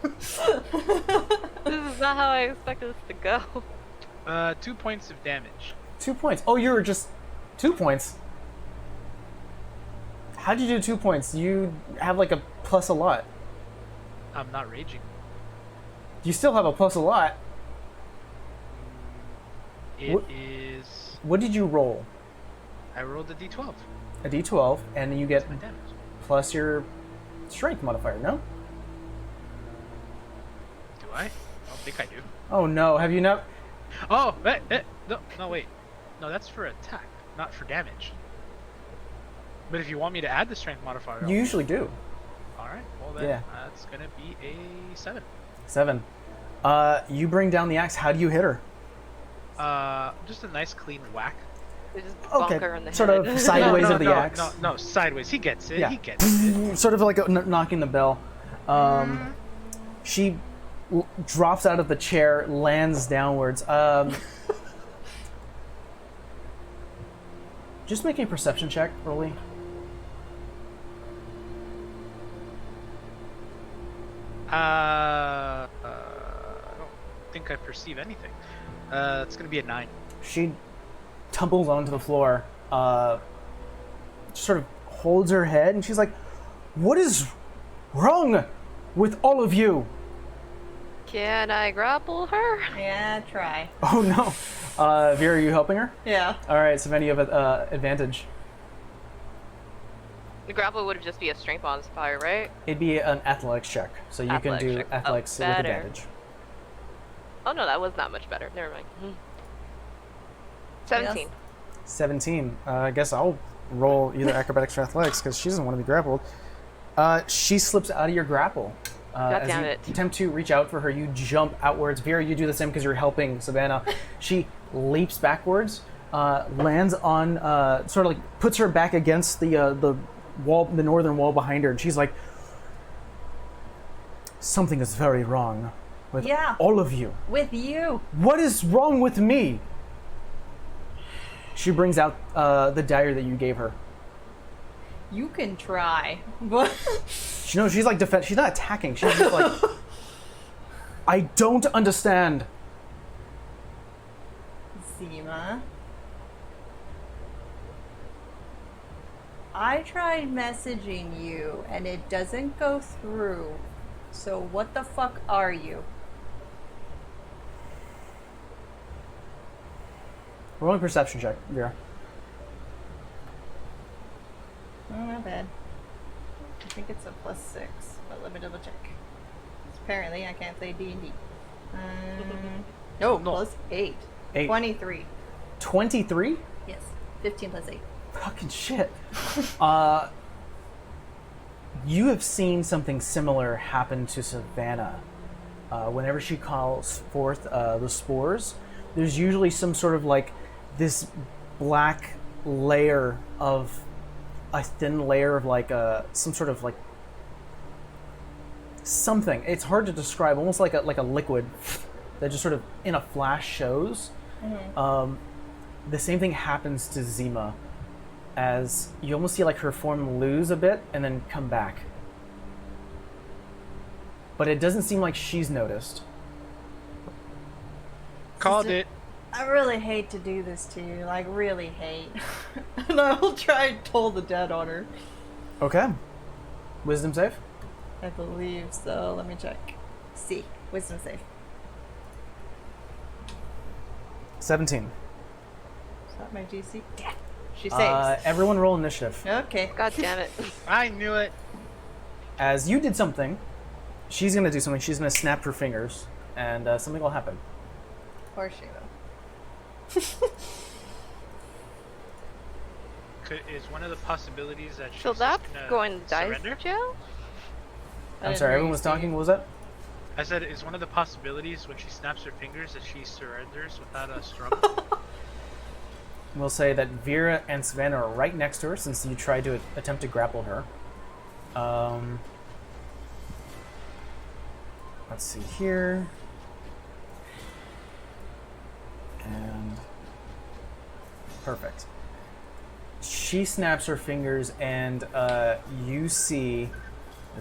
[SPEAKER 3] This is not how I expected this to go.
[SPEAKER 4] 2 points of damage.
[SPEAKER 1] 2 points. Oh, you were just 2 points. How'd you do 2 points? You have like a plus a lot.
[SPEAKER 4] I'm not raging.
[SPEAKER 1] You still have a plus a lot.
[SPEAKER 4] It
[SPEAKER 1] What-
[SPEAKER 4] is.
[SPEAKER 1] What did you roll?
[SPEAKER 4] I rolled a d12.
[SPEAKER 1] A d12, and then you get
[SPEAKER 4] My damage.
[SPEAKER 1] plus your strength modifier, no?
[SPEAKER 4] Do I? I don't think I do.
[SPEAKER 1] Oh no, have you not?
[SPEAKER 4] Oh, no, wait. No, that's for attack, not for damage. But if you want me to add the strength modifier,
[SPEAKER 1] You usually do.
[SPEAKER 4] all right. Well then,
[SPEAKER 1] Yeah.
[SPEAKER 4] that's gonna be a 7.
[SPEAKER 1] 7. You bring down the axe. How do you hit her?
[SPEAKER 4] Just a nice clean whack.
[SPEAKER 3] We just bonk
[SPEAKER 1] Okay,
[SPEAKER 3] her in the
[SPEAKER 1] sort
[SPEAKER 3] head.
[SPEAKER 1] of sideways
[SPEAKER 4] no,
[SPEAKER 1] of the
[SPEAKER 4] no,
[SPEAKER 1] axe.
[SPEAKER 4] No, sideways. He gets it.
[SPEAKER 1] Yeah.
[SPEAKER 4] He gets it.
[SPEAKER 1] Sort of like knocking the bell. She drops out of the chair, lands downwards. Just make a perception check, Rolly.
[SPEAKER 4] I don't think I perceive anything. It's gonna be a 9.
[SPEAKER 1] She tumbles onto the floor, sort of holds her head, and she's like, "What is wrong with all of you?"
[SPEAKER 3] Can I grapple her?
[SPEAKER 2] Yeah, try.
[SPEAKER 1] Oh no. Vera, are you helping her?
[SPEAKER 2] Yeah.
[SPEAKER 1] All right, so you have advantage.
[SPEAKER 3] The grapple would just be a strength modifier, right?
[SPEAKER 1] It'd be an athletics check, so you can
[SPEAKER 3] Athletics
[SPEAKER 1] do
[SPEAKER 3] check. Oh,
[SPEAKER 1] athletics with
[SPEAKER 3] better.
[SPEAKER 1] advantage.
[SPEAKER 3] Oh no, that was not much better. Never mind. 17.
[SPEAKER 1] 17. I guess I'll roll either acrobatics or athletics because she doesn't want to be grappled. She slips out of your grapple.
[SPEAKER 3] God
[SPEAKER 1] As
[SPEAKER 3] damn
[SPEAKER 1] you
[SPEAKER 3] it.
[SPEAKER 1] attempt to reach out for her, you jump outwards. Vera, you do the same because you're helping Savannah. She leaps backwards, lands on, sort of like puts her back against the wall, the northern wall behind her, and she's like, "Something is very wrong. With
[SPEAKER 2] Yeah.
[SPEAKER 1] all of you.
[SPEAKER 2] With you.
[SPEAKER 1] What is wrong with me? She brings out the dagger that you gave her.
[SPEAKER 2] You can try. But
[SPEAKER 1] She's like she's not attacking. She's just like, I don't understand.
[SPEAKER 2] Zima. I tried messaging you and it doesn't go through. So what the fuck are you?
[SPEAKER 1] Rolling perception check, Vera.
[SPEAKER 2] Oh, not bad. I think it's a +6, but let me double check. Apparently, I can't play D&D. No, +8.
[SPEAKER 1] 8.
[SPEAKER 2] 23.
[SPEAKER 1] 23?
[SPEAKER 2] Yes, 15 + 8.
[SPEAKER 1] Fucking shit. You have seen something similar happen to Savannah. Whenever she calls forth the spores, there's usually some sort of like this black layer of a thin layer of like some sort of like something. It's hard to describe, almost like a liquid that just sort of in a flash shows. The same thing happens to Zima, as you almost see like her form lose a bit and then come back. But it doesn't seem like she's noticed.
[SPEAKER 4] Called it.
[SPEAKER 2] I really hate to do this to you, like really hate. And I will try and toll the dead on her.
[SPEAKER 1] Okay. Wisdom save?
[SPEAKER 2] I believe so. Let me check. C. Wisdom save.
[SPEAKER 1] 17.
[SPEAKER 2] Is that my GC? Yeah. She saves.
[SPEAKER 1] Everyone roll initiative.
[SPEAKER 2] Okay.
[SPEAKER 3] God damn it.
[SPEAKER 4] I knew it.
[SPEAKER 1] As you did something, she's going to do something. She's going to snap her fingers, and something will happen.
[SPEAKER 2] Of course she will.
[SPEAKER 4] Is one of the possibilities that she's
[SPEAKER 3] So
[SPEAKER 4] just
[SPEAKER 3] that's
[SPEAKER 4] gonna
[SPEAKER 3] going to dice
[SPEAKER 4] surrender?
[SPEAKER 3] jail?
[SPEAKER 1] I'm sorry, everyone was talking. What was that?
[SPEAKER 4] I said, is one of the possibilities when she snaps her fingers that she surrenders without a struggle?
[SPEAKER 1] We'll say that Vera and Savannah are right next to her since you tried to attempt to grapple her. Let's see here. And perfect. She snaps her fingers, and you see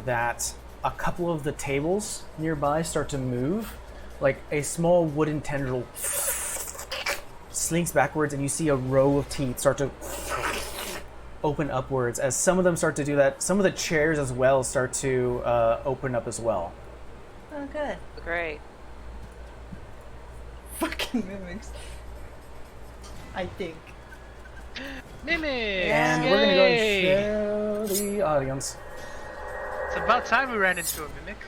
[SPEAKER 1] that a couple of the tables nearby start to move. Like a small wooden tendril slinks backwards, and you see a row of teeth start to open upwards. As some of them start to do that, some of the chairs as well start to open up as well.
[SPEAKER 2] Oh, good.
[SPEAKER 3] Great.
[SPEAKER 2] Fucking mimics. I think.
[SPEAKER 4] Mimic!
[SPEAKER 1] And we're gonna go and share the audience.
[SPEAKER 4] It's about time we ran into a mimic.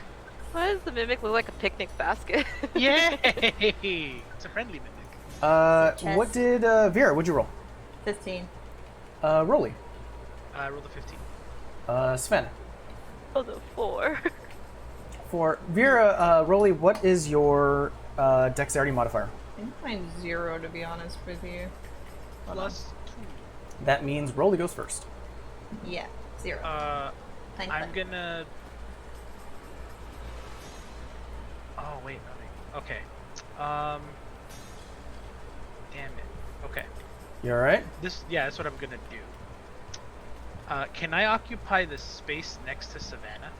[SPEAKER 3] Why does the mimic look like a picnic basket?
[SPEAKER 4] Yay! It's a friendly mimic.
[SPEAKER 2] Chess.
[SPEAKER 1] What did Vera? What'd you roll?
[SPEAKER 2] 15.
[SPEAKER 1] Rolly.
[SPEAKER 4] I rolled a 15.
[SPEAKER 1] Sven.
[SPEAKER 3] Oh, the 4.
[SPEAKER 1] For Vera, Rolly, what is your dexterity modifier?
[SPEAKER 2] I think mine's 0, to be honest with you.
[SPEAKER 4] Plus
[SPEAKER 1] That means Rolly goes first.
[SPEAKER 2] Yeah, 0.
[SPEAKER 4] 2.
[SPEAKER 2] Thank
[SPEAKER 4] I'm
[SPEAKER 2] you.
[SPEAKER 4] gonna... Oh, wait, no, wait. Okay. Damn it. Okay.
[SPEAKER 1] You alright?
[SPEAKER 4] Yeah, that's what I'm gonna do. Can I occupy the space next to Savannah?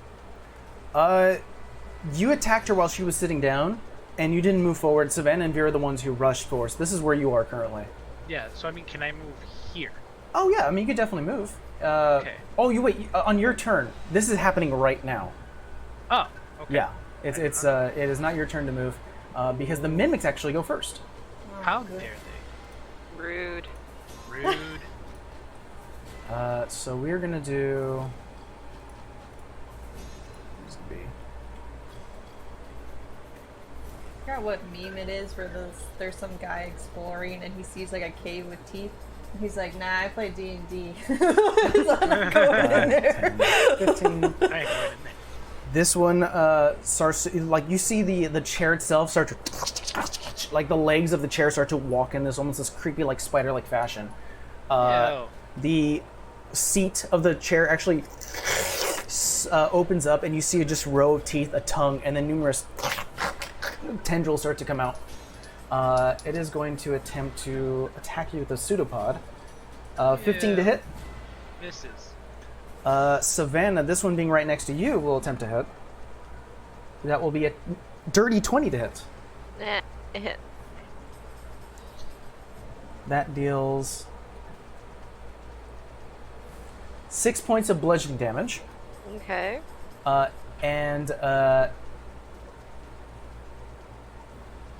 [SPEAKER 1] You attacked her while she was sitting down, and you didn't move forward. Savannah and Vera are the ones who rushed forward. So this is where you are currently.
[SPEAKER 4] Yeah, so I mean, can I move here?
[SPEAKER 1] Oh yeah, I mean you could definitely move.
[SPEAKER 4] Okay.
[SPEAKER 1] Oh, you wait. On your turn. This is happening right now.
[SPEAKER 4] Oh, okay.
[SPEAKER 1] Yeah. It is not your turn to move, because the mimics actually go first.
[SPEAKER 4] How dare they?
[SPEAKER 3] Rude.
[SPEAKER 4] Rude.
[SPEAKER 1] So we're gonna do. This would be.
[SPEAKER 2] I forgot what meme it is where there's some guy exploring and he sees like a cave with teeth. And he's like, nah, I play D&D. So I'm going in there.
[SPEAKER 1] 10, 15.
[SPEAKER 4] I ain't going in there.
[SPEAKER 1] This one starts to, like, you see the chair itself start to, like the legs of the chair start to walk in this almost this creepy like spider-like fashion.
[SPEAKER 4] Yo.
[SPEAKER 1] The seat of the chair actually opens up, and you see just row of teeth, a tongue, and then numerous tendrils start to come out. It is going to attempt to attack you with a pseudopod. 15 to hit.
[SPEAKER 4] Misses.
[SPEAKER 1] Savannah, this one being right next to you, will attempt to hit. That will be a dirty 20 to hit.
[SPEAKER 3] Nah, it hit.
[SPEAKER 1] That deals 6 points of bludgeoning damage.
[SPEAKER 3] Okay.
[SPEAKER 1] And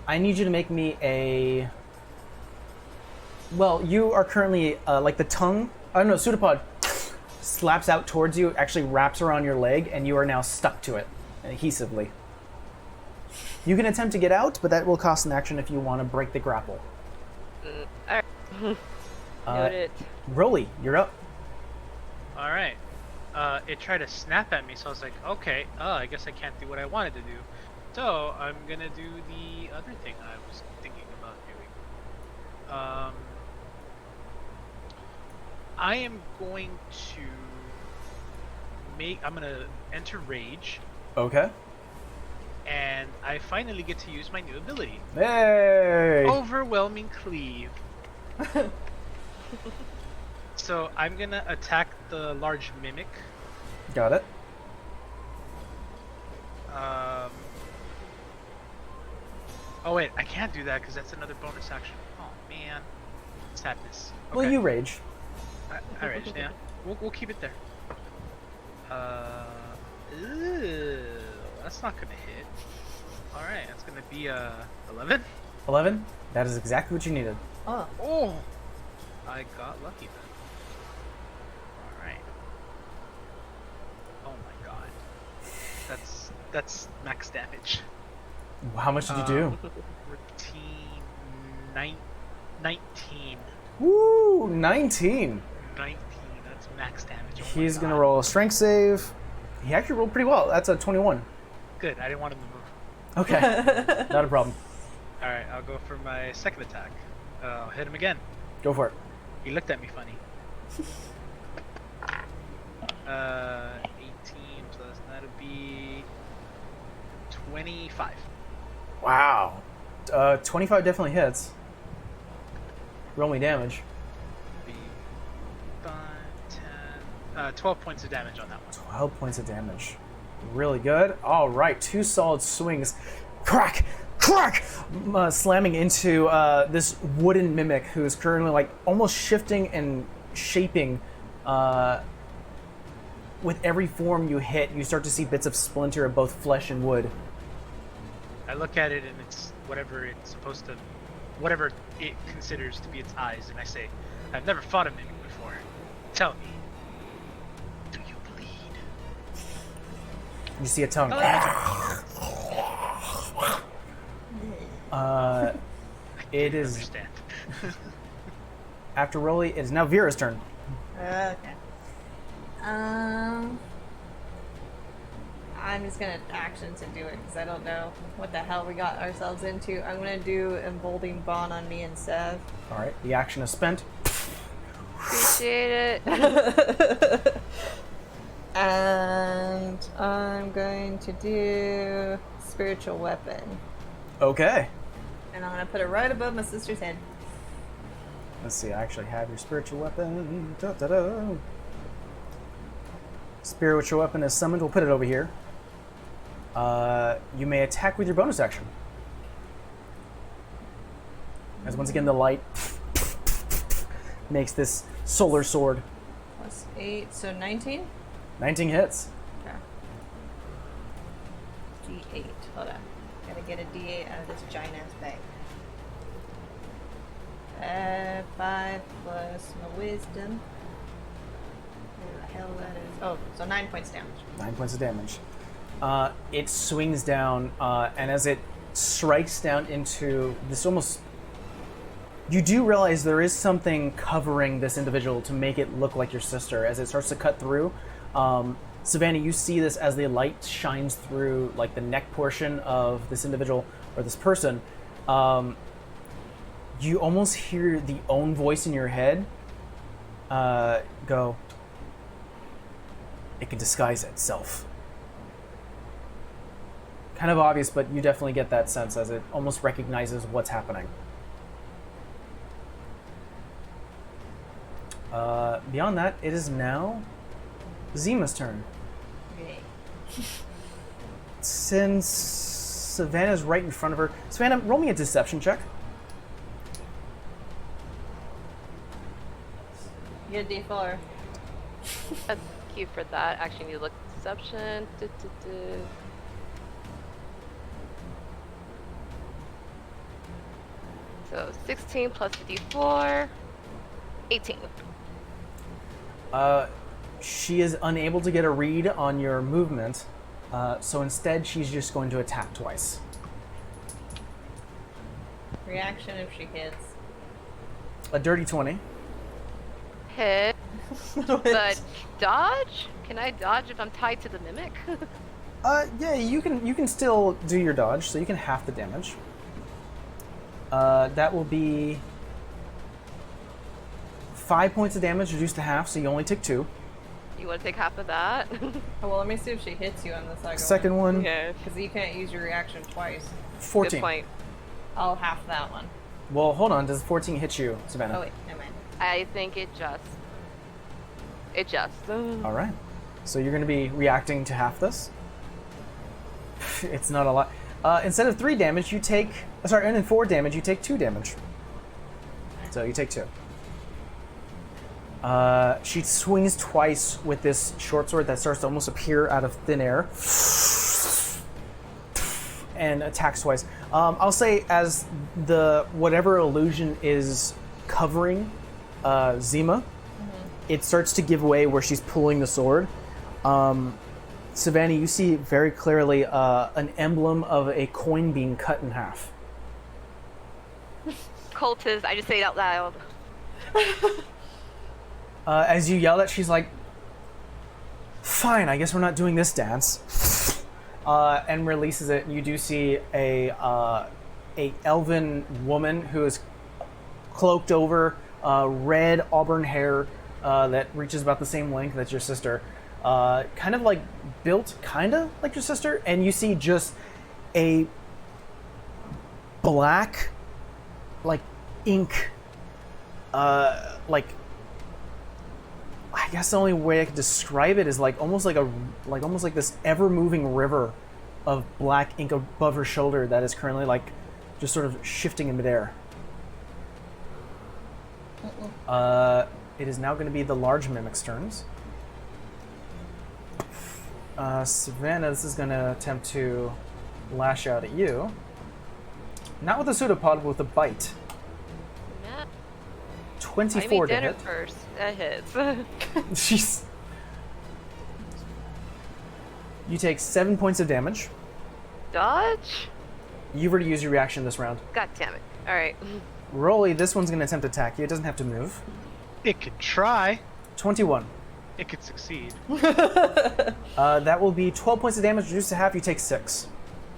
[SPEAKER 1] I need you to make me a... Well, you are currently, like the tongue... Oh no, pseudopod slaps out towards you, actually wraps around your leg, and you are now stuck to it, adhesively. You can attempt to get out, but that will cost an action if you want to break the grapple.
[SPEAKER 3] Alright. Noted.
[SPEAKER 1] Rolly, you're up.
[SPEAKER 4] All right. It tried to snap at me, so I was like, okay, I guess I can't do what I wanted to do. So I'm gonna do the other thing I was thinking about doing. I am going to I'm gonna enter rage,
[SPEAKER 1] Okay.
[SPEAKER 4] and I finally get to use my new ability,
[SPEAKER 1] Hey!
[SPEAKER 4] Overwhelming Cleave. So I'm gonna attack the large mimic.
[SPEAKER 1] Got it.
[SPEAKER 4] Oh wait, I can't do that because that's another bonus action. Oh man, sadness. Okay.
[SPEAKER 1] Well, you rage.
[SPEAKER 4] I rage. Yeah, we'll keep it there. Ew, that's not gonna hit. All right, that's gonna be 11.
[SPEAKER 1] 11? That is exactly what you needed.
[SPEAKER 2] Oh.
[SPEAKER 4] Oh, I got lucky then. All right. Oh my god, that's max damage.
[SPEAKER 1] How much did you do?
[SPEAKER 4] Routine 19.
[SPEAKER 1] Woo! 19.
[SPEAKER 4] 19. That's max damage. Oh my
[SPEAKER 1] He's
[SPEAKER 4] God.
[SPEAKER 1] gonna roll a strength save. He actually rolled pretty well. That's a 21.
[SPEAKER 4] Good. I didn't want him to move.
[SPEAKER 1] Okay. Not a problem.
[SPEAKER 4] All right. I'll go for my second attack. I'll hit him again.
[SPEAKER 1] Go for it.
[SPEAKER 4] He looked at me funny. 18 plus that'll be 25.
[SPEAKER 1] Wow. 25 definitely hits. Roll me damage.
[SPEAKER 4] Be 5, 10, 12 points of damage on that one.
[SPEAKER 1] 12 points of damage. Really good. All right, 2 solid swings. Crack! Crack! Slamming into this wooden mimic who is currently like almost shifting and shaping. With every form you hit, you start to see bits of splinter of both flesh and wood.
[SPEAKER 4] I look at it and it's whatever it's supposed to, whatever it considers to be its eyes, and I say, I've never fought a mimic before. Tell me, do you bleed?
[SPEAKER 1] You see a tongue. It is
[SPEAKER 4] Understand.
[SPEAKER 1] after Rolly. It is now Vera's turn.
[SPEAKER 2] Okay. I'm just gonna action to do it because I don't know what the hell we got ourselves into. I'm gonna do Emboldening Bond on me and Sev.
[SPEAKER 1] All right, the action is spent.
[SPEAKER 3] Appreciate it.
[SPEAKER 2] And I'm going to do Spiritual Weapon.
[SPEAKER 1] Okay.
[SPEAKER 2] And I'm gonna put it right above my sister's head.
[SPEAKER 1] Let's see. I actually have your spiritual weapon. Da, da, da. Spiritual weapon is summoned. We'll put it over here. You may attack with your bonus action. As once again the light makes this solar sword.
[SPEAKER 2] Plus 8, so 19?
[SPEAKER 1] 19 hits.
[SPEAKER 2] Okay. D8. Hold on. Gotta get a D8 out of this giant ass bag. 5 plus my wisdom. Where the hell that is? Oh, so 9 points damage.
[SPEAKER 1] 9 points of damage. It swings down, and as it strikes down into this almost... You do realize there is something covering this individual to make it look like your sister. As it starts to cut through, Savannah, you see this as the light shines through like the neck portion of this individual or this person. You almost hear the own voice in your head go, "It can disguise itself. kind of obvious, but you definitely get that sense as it almost recognizes what's happening. Beyond that, it is now Zima's turn.
[SPEAKER 2] Okay.
[SPEAKER 1] Since Savannah's right in front of her, Savannah, roll me a deception check.
[SPEAKER 2] You get a D4.
[SPEAKER 3] That's cute for that. Actually, need to look at deception. So 16 plus the D4, 18.
[SPEAKER 1] She is unable to get a read on your movement, so instead she's just going to attack twice.
[SPEAKER 2] Reaction if she hits.
[SPEAKER 1] A dirty 20.
[SPEAKER 3] Hit. But dodge? Can I dodge if I'm tied to the mimic?
[SPEAKER 1] Yeah, you can still do your dodge, so you can half the damage. That will be 5 points of damage reduced to half, so you only take 2.
[SPEAKER 3] You want to take half of that?
[SPEAKER 2] Oh, well, let me see if she hits you on the second
[SPEAKER 1] Second one,
[SPEAKER 3] Yeah.
[SPEAKER 2] Because you can't use your reaction twice.
[SPEAKER 1] 14.
[SPEAKER 3] Good point.
[SPEAKER 2] I'll half that one.
[SPEAKER 1] Well, hold on. Does 14 hit you, Savannah?
[SPEAKER 2] Oh, wait, never mind.
[SPEAKER 3] I think it just.
[SPEAKER 1] All right. So you're going to be reacting to half this. It's not a lot. Instead of 3 damage, you take... Sorry, and in 4 damage, you take 2 damage. So you take 2. She swings twice with this short sword that starts to almost appear out of thin air. And attacks twice. I'll say as the whatever illusion is covering Zima, it starts to give way where she's pulling the sword. Savannah, you see very clearly an emblem of a coin being cut in half.
[SPEAKER 3] Cultist, I just say it out loud.
[SPEAKER 1] As you yell at, she's like, "Fine, I guess we're not doing this dance," and releases it. You do see a elven woman who is cloaked over, red auburn hair that reaches about the same length as your sister, kind of like built, kind of like your sister, and you see just a black, like ink, like. I guess the only way I could describe it is almost like this ever-moving river of black ink above her shoulder that is currently just sort of shifting in midair. It is now going to be the large mimic's turns. Savannah, this is going to attempt to lash out at you. Not with a pseudopod, but with a bite.
[SPEAKER 3] Nah.
[SPEAKER 1] 24 to
[SPEAKER 3] dinner
[SPEAKER 1] hit.
[SPEAKER 3] first. That hits.
[SPEAKER 1] Jeez. You take 7 points of damage.
[SPEAKER 3] Dodge?
[SPEAKER 1] You've already used your reaction this round.
[SPEAKER 3] God damn it. Alright.
[SPEAKER 1] Rolly, this one's going to attempt to attack you. It doesn't have to move.
[SPEAKER 4] It could try.
[SPEAKER 1] 21.
[SPEAKER 4] It could succeed.
[SPEAKER 1] That will be 12 points of damage reduced to half. You take 6.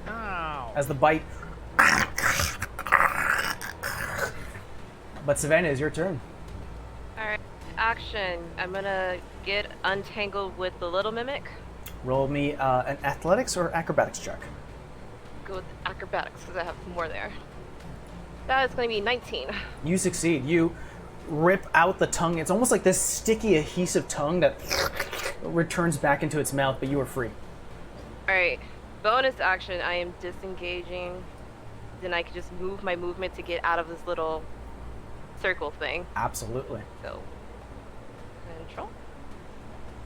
[SPEAKER 4] Ow.
[SPEAKER 1] As the bite. But Savannah, is your turn.
[SPEAKER 3] Alright. Action. I'm gonna get untangled with the little mimic.
[SPEAKER 1] Roll me an athletics or acrobatics check.
[SPEAKER 3] Go with acrobatics because I have more there. That is gonna be 19.
[SPEAKER 1] You succeed. You rip out the tongue. It's almost like this sticky, adhesive tongue that returns back into its mouth, but you are free.
[SPEAKER 3] Alright. Bonus action. I am disengaging. Then I can just move my movement to get out of this little circle thing.
[SPEAKER 1] Absolutely.
[SPEAKER 3] So, control.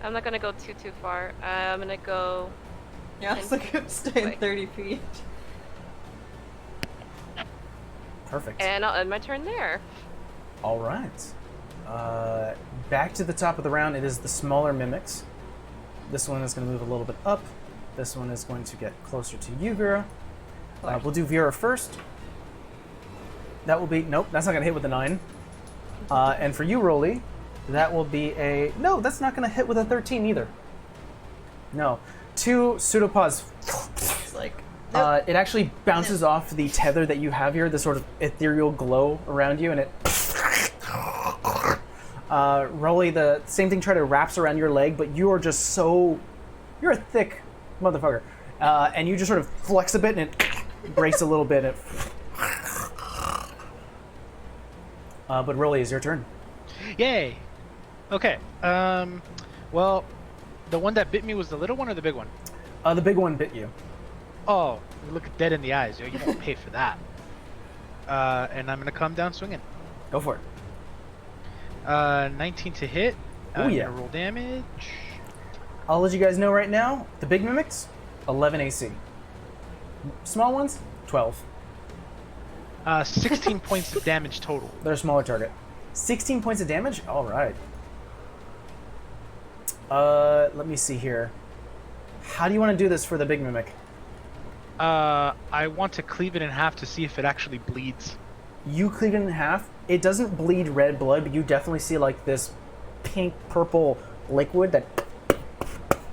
[SPEAKER 3] I'm not gonna go too far. I'm gonna go.
[SPEAKER 2] Yeah, it's like I'm staying
[SPEAKER 3] Wait.
[SPEAKER 2] 30 feet.
[SPEAKER 1] Perfect.
[SPEAKER 3] And I'll end my turn there.
[SPEAKER 1] All right. Back to the top of the round. It is the smaller mimics. This one is going to move a little bit up. This one is going to get closer to you, Vera. We'll do Vera first. That will be... Nope, that's not going to hit with a 9. And for you, Rolly, that will be a... No, that's not going to hit with a 13 either. No. 2 pseudopods.
[SPEAKER 2] It's like,
[SPEAKER 1] It actually bounces off the tether that you have here, the sort of ethereal glow around you, and it... Rolly, the same thing wraps around your leg, but you are just so... You're a thick motherfucker. and you just sort of flex a bit, and it breaks a little bit. But Rolly, it's your turn.
[SPEAKER 4] Yay! Okay. Well, the one that bit me was the little one or the big one?
[SPEAKER 1] The big one bit you.
[SPEAKER 4] Oh, you look dead in the eyes. You won't pay for that. And I'm gonna come down swinging.
[SPEAKER 1] Go for it.
[SPEAKER 4] 19 to hit.
[SPEAKER 1] Oh, yeah.
[SPEAKER 4] Gonna roll damage.
[SPEAKER 1] I'll let you guys know right now. The big mimics, 11 AC. Small ones, 12.
[SPEAKER 4] 16 points of damage total.
[SPEAKER 1] They're a smaller target. 16 points of damage? All right. Let me see here. How do you want to do this for the big mimic?
[SPEAKER 4] I want to cleave it in half to see if it actually bleeds.
[SPEAKER 1] You cleave it in half. It doesn't bleed red blood, but you definitely see like this pink-purple liquid that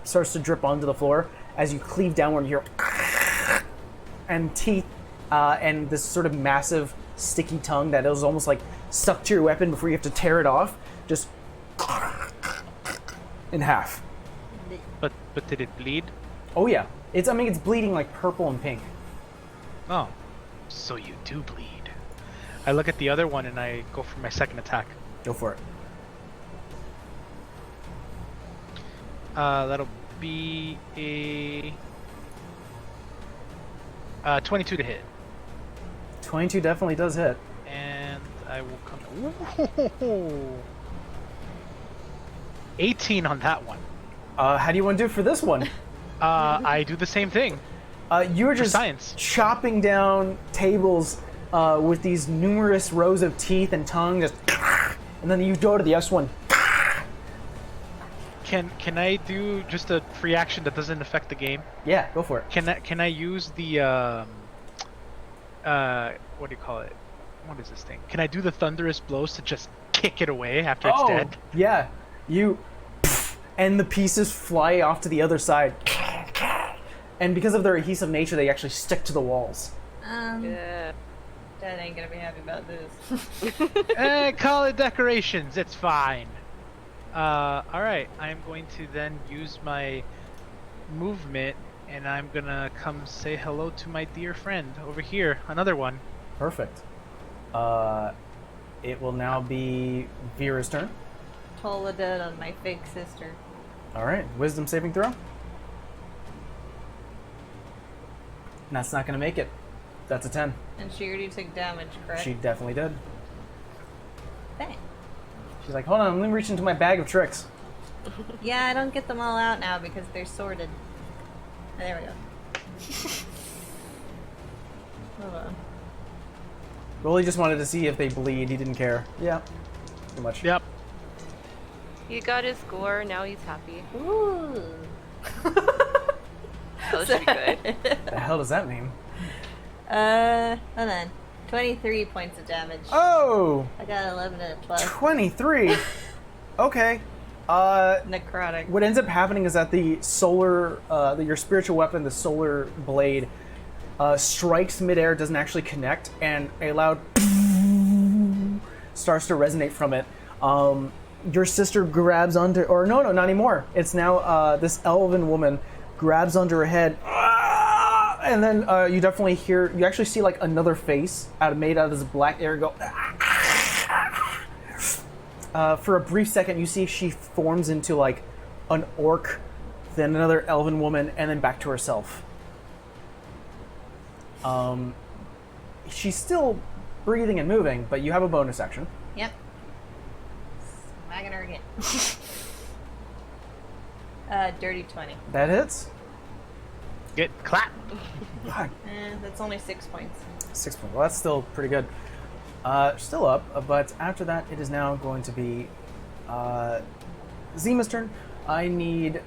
[SPEAKER 1] starts to drip onto the floor as you cleave downward. You hear and teeth and this sort of massive sticky tongue that is almost like stuck to your weapon before you have to tear it off. Just in half.
[SPEAKER 4] But did it bleed?
[SPEAKER 1] Oh yeah. It's bleeding like purple and pink.
[SPEAKER 4] Oh, so you do bleed. I look at the other one and I go for my second attack.
[SPEAKER 1] Go for it.
[SPEAKER 4] That'll be a 22 to hit.
[SPEAKER 1] 22 definitely does hit.
[SPEAKER 4] And I will come. Ooh. 18 on that one.
[SPEAKER 1] How do you want to do it for this one?
[SPEAKER 4] I do the same thing.
[SPEAKER 1] You're just
[SPEAKER 4] science.
[SPEAKER 1] chopping down tables with these numerous rows of teeth and tongue, just, and then you go to the next one.
[SPEAKER 4] Can I do just a free action that doesn't affect the game?
[SPEAKER 1] Yeah, go for it.
[SPEAKER 4] Can I use the what do you call it? What is this thing? Can I do the thunderous blows to just kick it away after it's dead?
[SPEAKER 1] Yeah, and the pieces fly off to the other side. And because of their adhesive nature, they actually stick to the walls.
[SPEAKER 3] Yeah.
[SPEAKER 2] Dad ain't gonna be happy about this.
[SPEAKER 4] Call it decorations. It's fine. Alright. I'm going to then use my movement, and I'm gonna come say hello to my dear friend over here. Another one.
[SPEAKER 1] Perfect. It will now be Vera's turn.
[SPEAKER 2] Tola dead on my fake sister.
[SPEAKER 1] All right, wisdom saving throw. That's not going to make it. That's a 10.
[SPEAKER 2] And she already took damage, correct?
[SPEAKER 1] She definitely did.
[SPEAKER 2] Thanks.
[SPEAKER 1] She's like, hold on, let me reach into my bag of tricks.
[SPEAKER 2] Yeah, I don't get them all out now because they're sorted. Oh, there we go. Hold on.
[SPEAKER 1] Rolly just wanted to see if they bleed. He didn't care. Yeah, too much.
[SPEAKER 4] Yep.
[SPEAKER 3] He got his score, now he's happy.
[SPEAKER 2] Ooh.
[SPEAKER 3] That should be good.
[SPEAKER 1] The hell does that mean?
[SPEAKER 2] Hold on. 23 points of damage.
[SPEAKER 1] Oh!
[SPEAKER 2] I got 11 and a plus.
[SPEAKER 1] 23. Okay.
[SPEAKER 2] Necrotic.
[SPEAKER 1] What ends up happening is that the solar, your spiritual weapon, the solar blade, strikes midair, doesn't actually connect, and a loud starts to resonate from it. Your sister grabs onto, or no, not anymore. It's now this elven woman grabs onto her head, and then you definitely hear, you actually see like another face made out of this black air go. For a brief second, you see she forms into like an orc, then another elven woman, and then back to herself. She's still breathing and moving, but you have a bonus action.
[SPEAKER 2] Yep. Smacking her again. Dirty 20.
[SPEAKER 1] That hits.
[SPEAKER 4] Get clapped.
[SPEAKER 1] God,
[SPEAKER 2] That's only 6 points.
[SPEAKER 1] 6 points. Well, that's still pretty good. Still up, but after that, it is now going to be Zima's turn. I need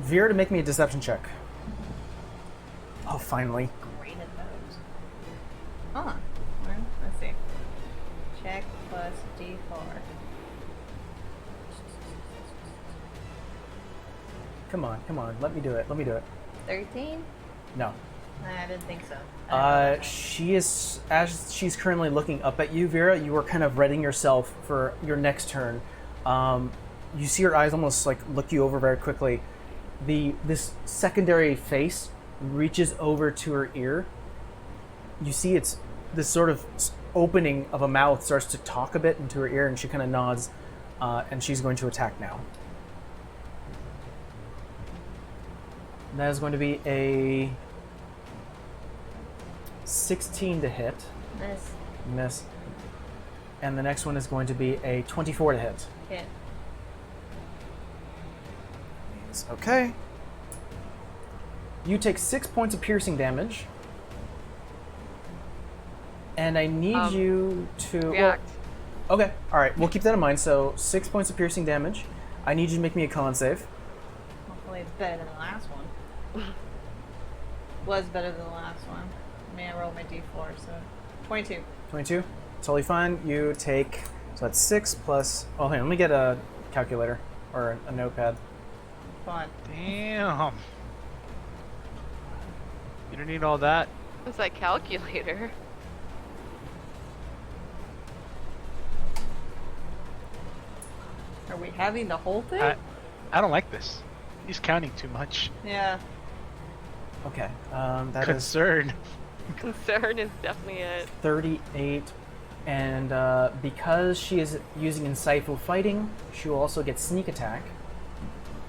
[SPEAKER 1] Vera to make me a deception check. Oh, finally.
[SPEAKER 2] Great at those. Well, let's see. Check plus D4.
[SPEAKER 1] Come on. Let me do it.
[SPEAKER 2] 13?
[SPEAKER 1] No.
[SPEAKER 2] I didn't think so.
[SPEAKER 1] She is, as she's currently looking up at you, Vera, you are kind of readying yourself for your next turn. You see her eyes almost like look you over very quickly. This secondary face reaches over to her ear. You see it's this sort of opening of a mouth starts to talk a bit into her ear, and she kind of nods, and she's going to attack now. That is going to be a 16 to hit.
[SPEAKER 2] Miss.
[SPEAKER 1] Miss. And the next one is going to be a 24 to hit.
[SPEAKER 2] Hit.
[SPEAKER 1] Okay. You take 6 points of piercing damage. And I need you to...
[SPEAKER 3] React.
[SPEAKER 1] Well, okay, alright, we'll keep that in mind. So, 6 points of piercing damage. I need you to make me a con save.
[SPEAKER 2] Hopefully it's better than the last one. Was better than the last one. I mean, I rolled my d4, so 22.
[SPEAKER 1] 22? Totally fine. You take... So that's 6 plus... Oh, hang on, let me get a calculator. Or a notepad.
[SPEAKER 2] Fun.
[SPEAKER 4] Damn. You don't need all that.
[SPEAKER 3] It's like calculator.
[SPEAKER 2] Are we having the whole thing?
[SPEAKER 4] I don't like this. He's counting too much.
[SPEAKER 2] Yeah.
[SPEAKER 1] Okay, that is
[SPEAKER 4] Concern.
[SPEAKER 3] Concern is definitely it.
[SPEAKER 1] 38. And because she is using insightful fighting, she will also get sneak attack.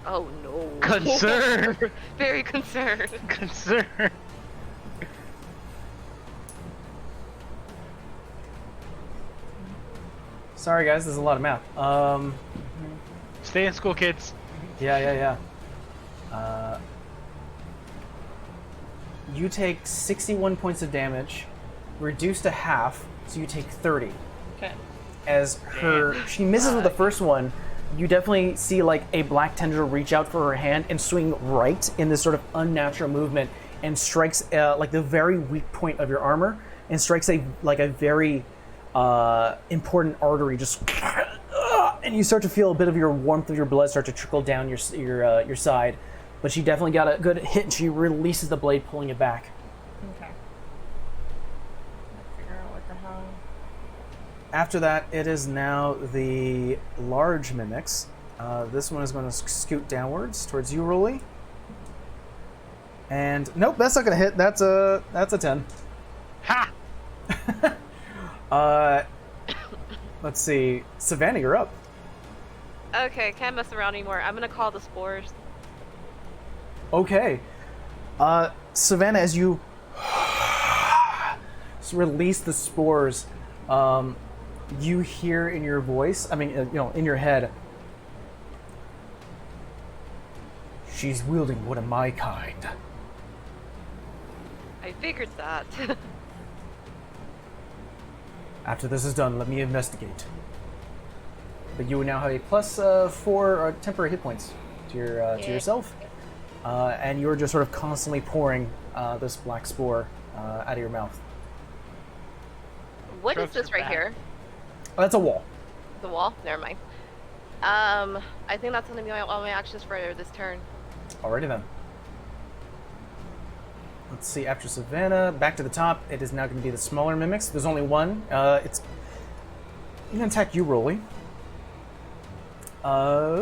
[SPEAKER 3] Oh no.
[SPEAKER 4] Concern.
[SPEAKER 3] Very concerned.
[SPEAKER 4] Concern.
[SPEAKER 1] Sorry guys, there's a lot of math.
[SPEAKER 4] Stay in school, kids.
[SPEAKER 1] Yeah. You take 61 points of damage, reduced to half, so you take 30.
[SPEAKER 2] Okay.
[SPEAKER 1] As she misses with the first one, you definitely see like a black tendril reach out for her hand and swing right in this sort of unnatural movement and strikes like the very weak point of your armor and strikes a very important artery just and you start to feel a bit of your warmth of your blood start to trickle down your side, but she definitely got a good hit and she releases the blade, pulling it back.
[SPEAKER 2] Okay. Let's figure out what the hell.
[SPEAKER 1] After that, it is now the large mimics. This one is going to scoot downwards towards you, Rolly. And nope, that's not going to hit. That's a 10.
[SPEAKER 4] Ha!
[SPEAKER 1] Let's see, Savannah, you're up.
[SPEAKER 3] Okay, can't mess around anymore. I'm gonna call the spores.
[SPEAKER 1] Okay. Savannah, as you release the spores, you hear in your voice, in your head, she's wielding one of my kind.
[SPEAKER 3] I figured that.
[SPEAKER 1] After this is done, let me investigate. But you will now have a plus 4 temporary hit points to yourself. And you're just sort of constantly pouring this black spore out of your mouth.
[SPEAKER 3] What is
[SPEAKER 4] Strokes
[SPEAKER 3] this
[SPEAKER 4] are
[SPEAKER 3] right
[SPEAKER 4] bad.
[SPEAKER 3] here?
[SPEAKER 1] Oh, that's a wall.
[SPEAKER 3] The wall? Never mind. I think that's gonna be all my actions for this turn.
[SPEAKER 1] Alrighty then. Let's see, after Savannah, back to the top, it is now going to be the smaller mimics. There's only one. It's going to attack you, Rolly. I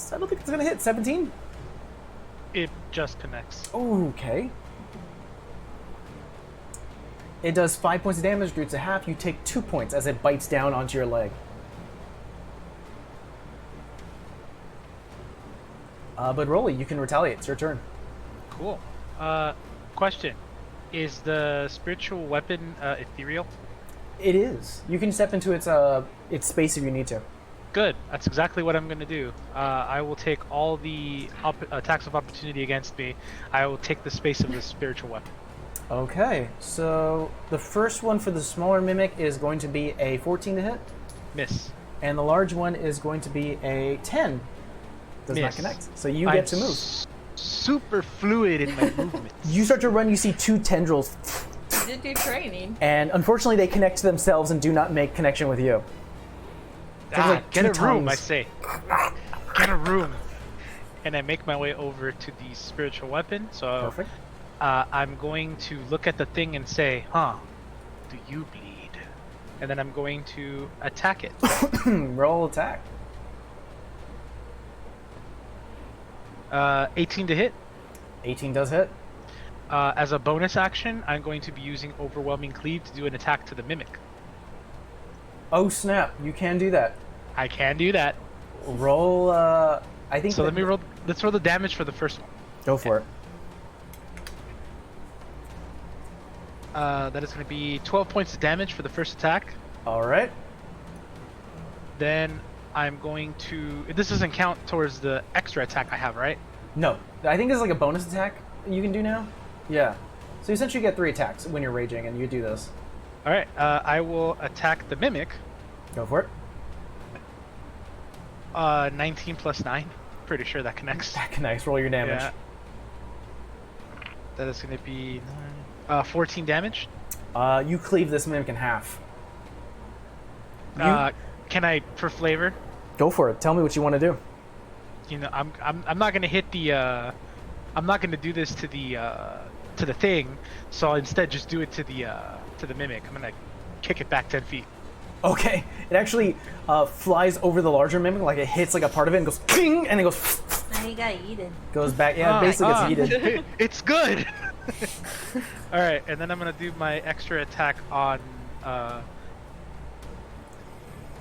[SPEAKER 1] don't think it's going to hit. 17?
[SPEAKER 4] It just connects.
[SPEAKER 1] Okay. It does 5 points of damage, reduced to half. You take 2 points as it bites down onto your leg. But Rolly, you can retaliate. It's your turn.
[SPEAKER 4] Cool. Question. Is the spiritual weapon ethereal?
[SPEAKER 1] It is. You can step into its space if you need to.
[SPEAKER 4] Good. That's exactly what I'm going to do. I will take all the attacks of opportunity against me. I will take the space of the spiritual weapon.
[SPEAKER 1] Okay, so the first one for the smaller mimic is going to be a 14 to hit,
[SPEAKER 4] Miss.
[SPEAKER 1] and the large one is going to be a 10. Does not
[SPEAKER 4] Miss.
[SPEAKER 1] connect. So you get to move.
[SPEAKER 4] Super fluid in my movements.
[SPEAKER 1] You start to run, you see 2 tendrils,
[SPEAKER 2] You did do training.
[SPEAKER 1] and unfortunately they connect to themselves and do not make connection with you.
[SPEAKER 4] Get a
[SPEAKER 1] 2
[SPEAKER 4] room, I
[SPEAKER 1] tongues.
[SPEAKER 4] say. Get a room. And I make my way over to the spiritual weapon. So
[SPEAKER 1] Perfect.
[SPEAKER 4] I'm going to look at the thing and say, huh, do you bleed? And then I'm going to attack it.
[SPEAKER 1] Roll attack.
[SPEAKER 4] 18 to hit.
[SPEAKER 1] 18 does hit.
[SPEAKER 4] As a bonus action, I'm going to be using Overwhelming Cleave to do an attack to the Mimic.
[SPEAKER 1] Oh snap! You can do that.
[SPEAKER 4] I can do that.
[SPEAKER 1] Roll. I think.
[SPEAKER 4] So
[SPEAKER 1] that-
[SPEAKER 4] let me roll. Let's roll the damage for the first one.
[SPEAKER 1] Go for it.
[SPEAKER 4] That is going to be 12 points of damage for the first attack.
[SPEAKER 1] All right.
[SPEAKER 4] Then I'm going to. This doesn't count towards the extra attack I have, right?
[SPEAKER 1] No, I think this is like a bonus attack you can do now. Yeah. So you essentially get 3 attacks when you're raging, and you do this.
[SPEAKER 4] All right. I will attack the Mimic.
[SPEAKER 1] Go for it.
[SPEAKER 4] 19 plus 9. Pretty sure that connects.
[SPEAKER 1] That connects. Roll your damage.
[SPEAKER 4] Yeah. That is going to be 14 damage.
[SPEAKER 1] You cleave this mimic in half.
[SPEAKER 4] Can I, for flavor?
[SPEAKER 1] Go for it. Tell me what you want to do.
[SPEAKER 4] You know, I'm not going to hit the. I'm not going to do this to the thing. So I'll instead just do it to the Mimic. I'm going to kick it back 10 feet.
[SPEAKER 1] Okay. It actually flies over the larger mimic, like it hits like a part of it and goes ping, and it goes.
[SPEAKER 2] Now you gotta eat it.
[SPEAKER 1] Goes back. Yeah, it basically gets yeeted.
[SPEAKER 4] It's good. All right, and then I'm gonna do my extra attack on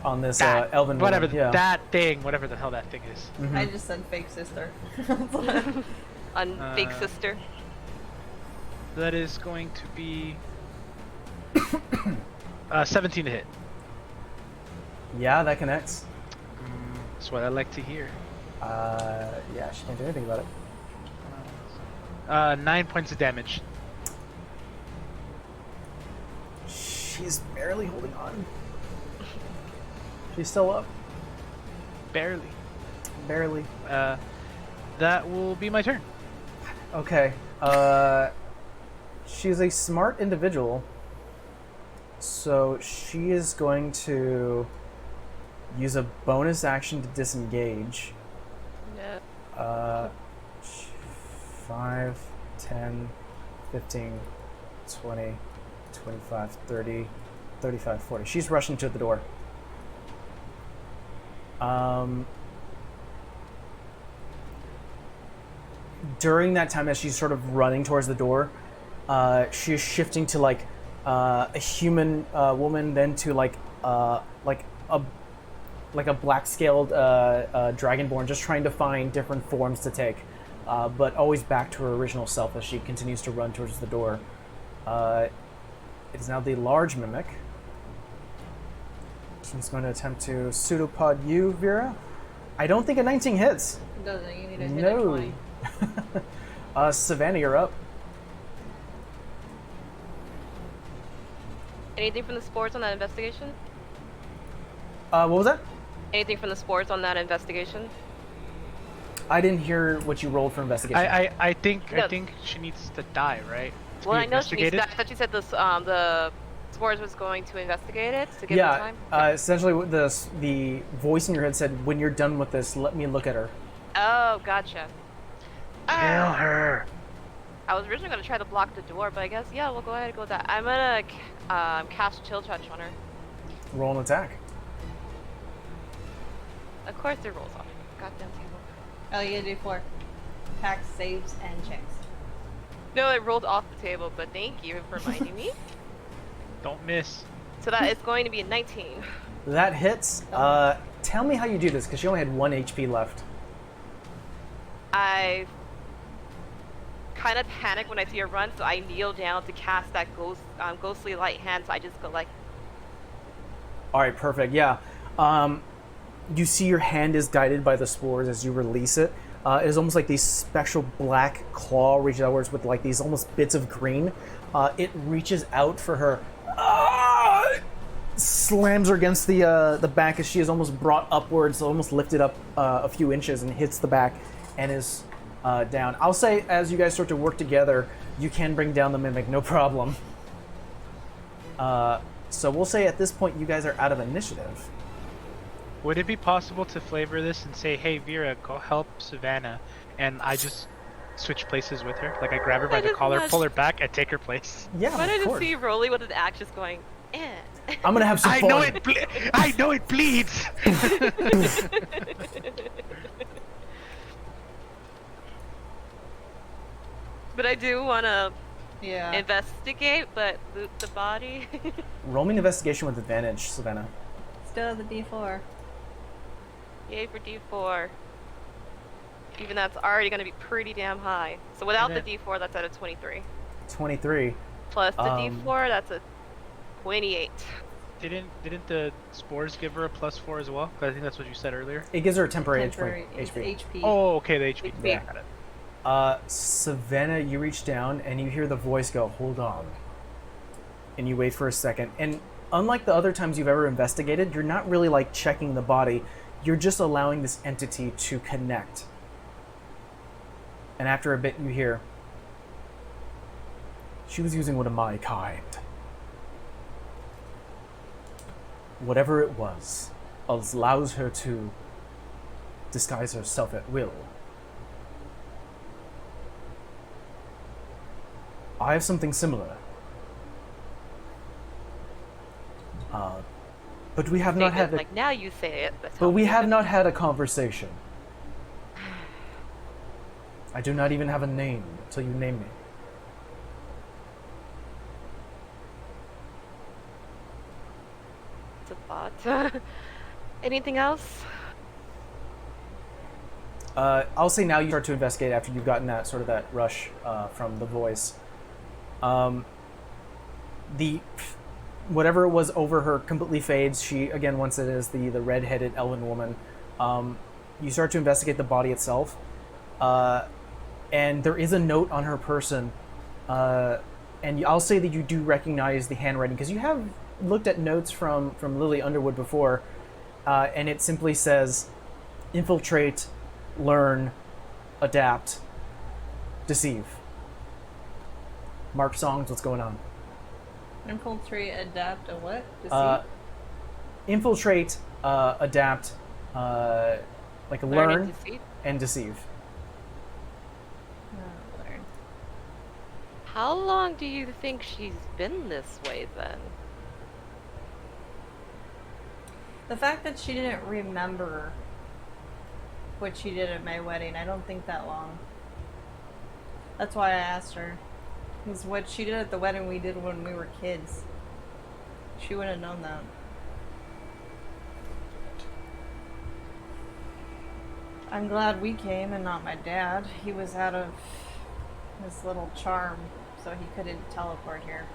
[SPEAKER 1] On this
[SPEAKER 4] that,
[SPEAKER 1] elven
[SPEAKER 4] whatever
[SPEAKER 1] woman. Yeah.
[SPEAKER 4] that thing, whatever the hell that thing is.
[SPEAKER 1] Mhm.
[SPEAKER 2] I just said fake sister.
[SPEAKER 3] On Fake Sister.
[SPEAKER 4] That is going to be 17 to hit.
[SPEAKER 1] Yeah, that connects.
[SPEAKER 4] That's what I like to hear.
[SPEAKER 1] Yeah, she can't do anything about it.
[SPEAKER 4] 9 points of damage.
[SPEAKER 1] She's barely holding on. She's still up.
[SPEAKER 4] Barely.
[SPEAKER 1] Barely.
[SPEAKER 4] That will be my turn.
[SPEAKER 1] Okay. She's a smart individual. So she is going to use a bonus action to disengage.
[SPEAKER 3] Yeah.
[SPEAKER 1] 5, 10, 15, 20, 25, 30, 35, 40. She's rushing to the door. During that time, as she's sort of running towards the door, she is shifting to like a human woman, then to like a black-scaled dragonborn, just trying to find different forms to take, but always back to her original self as she continues to run towards the door. It is now the large mimic. She's going to attempt to pseudopod you, Vera. I don't think a 19 hits.
[SPEAKER 2] It doesn't. You need to hit a
[SPEAKER 1] No.
[SPEAKER 2] 20.
[SPEAKER 1] Savannah, you're up.
[SPEAKER 3] Anything from the sports on that investigation?
[SPEAKER 1] What was that?
[SPEAKER 3] Anything from the sports on that investigation?
[SPEAKER 1] I didn't hear what you rolled for investigation.
[SPEAKER 4] I think
[SPEAKER 3] No.
[SPEAKER 4] she needs to die, right? To
[SPEAKER 3] Well,
[SPEAKER 4] be
[SPEAKER 3] I know she needs
[SPEAKER 4] investigated?
[SPEAKER 3] that. I thought you said this. The sports was going to investigate it to give her
[SPEAKER 1] Yeah,
[SPEAKER 3] time.
[SPEAKER 1] essentially the voice in your head said, when you're done with this, let me look at her.
[SPEAKER 3] Oh, gotcha.
[SPEAKER 4] Kill her.
[SPEAKER 3] I was originally gonna try to block the door, but I guess yeah, we'll go ahead and go with that. I'm gonna cast Chill Touch on her.
[SPEAKER 1] Roll an attack.
[SPEAKER 3] Of course, it rolls off. Goddamn table.
[SPEAKER 2] Oh, you gotta do 4. Attacks, saves, and checks.
[SPEAKER 3] No, it rolled off the table, but thank you for reminding me.
[SPEAKER 4] Don't miss.
[SPEAKER 3] So that is going to be a 19.
[SPEAKER 1] That hits. Tell me how you do this, because she only had 1 HP left.
[SPEAKER 3] I kind of panic when I see her run, so I kneel down to cast that ghostly light hand. So I just go like,
[SPEAKER 1] All right, perfect. Yeah. You see your hand is guided by the spores as you release it. It is almost like these special black claw reaches outwards with like these almost bits of green. It reaches out for her. Slams her against the back as she is almost brought upwards, almost lifted up a few inches, and hits the back and is down. I'll say as you guys start to work together, you can bring down the mimic, no problem. So we'll say at this point you guys are out of initiative.
[SPEAKER 4] Would it be possible to flavor this and say, "Hey Vera, go help Savannah," and I just switch places with her? Like I grab her by
[SPEAKER 3] I
[SPEAKER 4] the
[SPEAKER 3] just
[SPEAKER 4] collar,
[SPEAKER 3] watched-
[SPEAKER 4] pull her back, and take her place.
[SPEAKER 1] Yeah,
[SPEAKER 3] why
[SPEAKER 1] of
[SPEAKER 3] did I just
[SPEAKER 1] course.
[SPEAKER 3] see Rolly with an axe just going, eh.
[SPEAKER 1] I'm gonna have some
[SPEAKER 4] I
[SPEAKER 1] fun.
[SPEAKER 4] know it. I know it bleeds.
[SPEAKER 3] But I do want to
[SPEAKER 2] Yeah.
[SPEAKER 3] investigate, but loot the body.
[SPEAKER 1] Roll me an investigation with advantage, Savannah.
[SPEAKER 2] Still the D4.
[SPEAKER 3] Yay for D4. Even that's already going to be pretty damn high. So without the
[SPEAKER 4] And
[SPEAKER 3] D4, that's at a 23.
[SPEAKER 1] 23.
[SPEAKER 3] Plus the D4, that's a 28.
[SPEAKER 4] Didn't the spores give her a +4 as well? 'Cause I think that's what you said earlier.
[SPEAKER 1] It gives her a temporary
[SPEAKER 2] Temporary it's
[SPEAKER 1] HP.
[SPEAKER 2] HP.
[SPEAKER 4] Oh, okay, the HP.
[SPEAKER 3] HP.
[SPEAKER 4] Yeah, got it.
[SPEAKER 1] Savannah, you reach down and you hear the voice go, "Hold on." And you wait for a second. And unlike the other times you've ever investigated, you're not really like checking the body. You're just allowing this entity to connect. And after a bit, you hear, "She was using one of my kind. Whatever it was allows her to disguise herself at will. I have something similar. But we have not had
[SPEAKER 3] like now you say it.
[SPEAKER 1] but we have not had a conversation. I do not even have a name until you name me."
[SPEAKER 3] It's a thought. Anything else?
[SPEAKER 1] I'll say now you start to investigate after you've gotten that sort of that rush from the voice. The whatever it was over her completely fades. She again, once it is the red-headed elven woman. You start to investigate the body itself, and there is a note on her person. And I'll say that you do recognize the handwriting because you have looked at notes from Lily Underwood before, and it simply says, "Infiltrate, learn, adapt, deceive." Mark Songs, what's going on?
[SPEAKER 2] Infiltrate, adapt, a what? Deceive?
[SPEAKER 1] Infiltrate, adapt, like learn and deceive.
[SPEAKER 2] Learn.
[SPEAKER 3] How long do you think she's been this way then?
[SPEAKER 2] The fact that she didn't remember what she did at my wedding, I don't think that long. That's why I asked her. Because what she did at the wedding we did when we were kids. She wouldn't have known that. I'm glad we came and not my dad. He was out of his little charm, so he couldn't teleport here.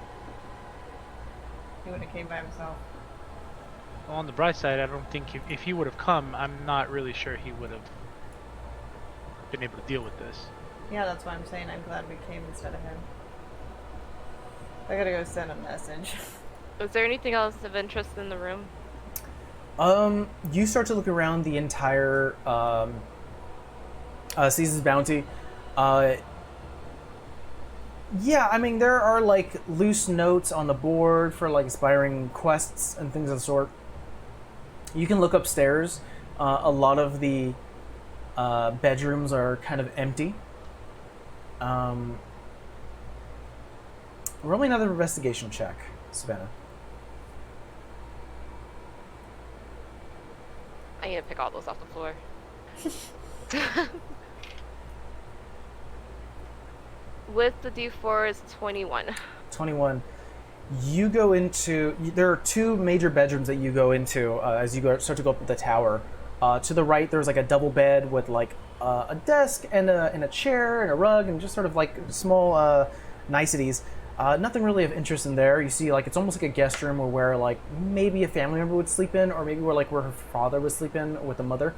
[SPEAKER 2] He would have came by himself.
[SPEAKER 4] Well, on the bright side, I don't think if he would have come, I'm not really sure he would have been able to deal with this.
[SPEAKER 2] Yeah, that's why I'm saying I'm glad we came instead of him. I gotta go send a message.
[SPEAKER 3] Was there anything else of interest in the room?
[SPEAKER 1] You start to look around the entire Caesar's Bounty. Yeah, I mean, there are like loose notes on the board for like aspiring quests and things of the sort. You can look upstairs. A lot of the bedrooms are kind of empty. Roll me another investigation check, Savannah.
[SPEAKER 3] I need to pick all those off the floor. With the D4 is 21.
[SPEAKER 1] 21. You go into... There are two major bedrooms that you go into as you start to go up the tower. To the right, there's like a double bed with like a desk and a chair and a rug and just sort of like small niceties. Nothing really of interest in there. You see, like, it's almost like a guest room where like maybe a family member would sleep in, or maybe where her father would sleep in with the mother.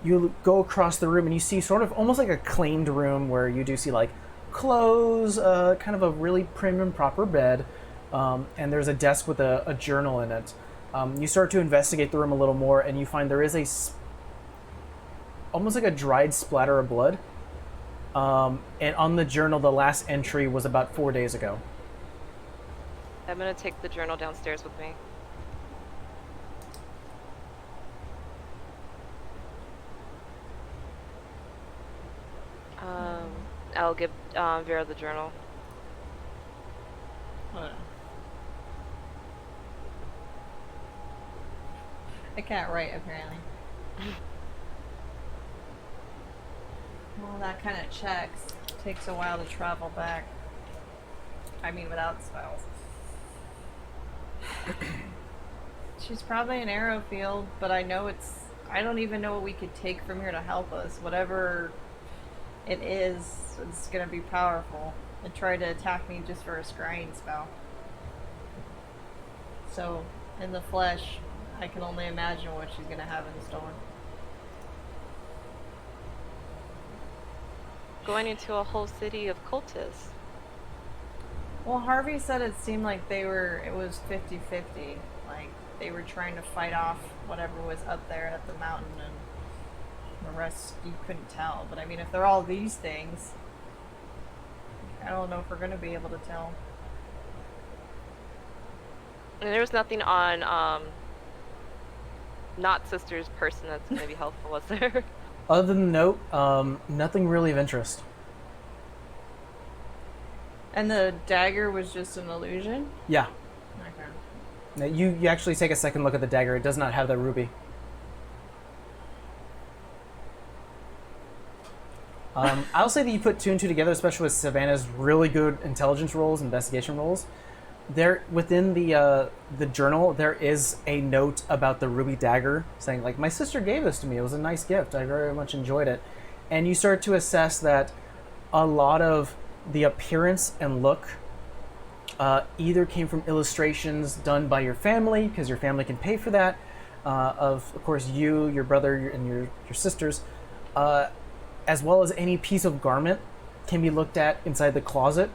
[SPEAKER 1] You go across the room and you see sort of almost like a claimed room where you do see like clothes, kind of a really prim and proper bed, and there's a desk with a journal in it. You start to investigate the room a little more, and you find there is almost like a dried splatter of blood. And on the journal, the last entry was about 4 days ago.
[SPEAKER 3] I'm gonna take the journal downstairs with me. I'll give Vera the journal.
[SPEAKER 2] I can't write, apparently. Well, that kind of checks. Takes a while to travel back. I mean, without spells. She's probably an arrow field, but I know it's... I don't even know what we could take from here to help us. Whatever it is, it's gonna be powerful. And try to attack me just for a scrying spell. So, in the flesh, I can only imagine what she's gonna have in store.
[SPEAKER 3] Going into a whole city of cultists.
[SPEAKER 2] Well, Harvey said it seemed like it was 50-50. Like, they were trying to fight off whatever was up there at the mountain, and the rest you couldn't tell. But I mean, if they're all these things, I don't know if we're gonna be able to tell.
[SPEAKER 3] And there was nothing on, not sister's person that's gonna be helpful, was there?
[SPEAKER 1] Other than the note, nothing really of interest.
[SPEAKER 2] And the dagger was just an illusion?
[SPEAKER 1] Yeah.
[SPEAKER 2] Okay.
[SPEAKER 1] Now, you actually take a second look at the dagger. It does not have the ruby. I'll say that you put two and two together, especially with Savannah's really good intelligence rolls, investigation rolls. There, within the journal, there is a note about the ruby dagger, saying like, "My sister gave this to me. It was a nice gift. I very much enjoyed it." And you start to assess that a lot of the appearance and look either came from illustrations done by your family, because your family can pay for that. Of course, you, your brother, and your sisters, as well as any piece of garment can be looked at inside the closet.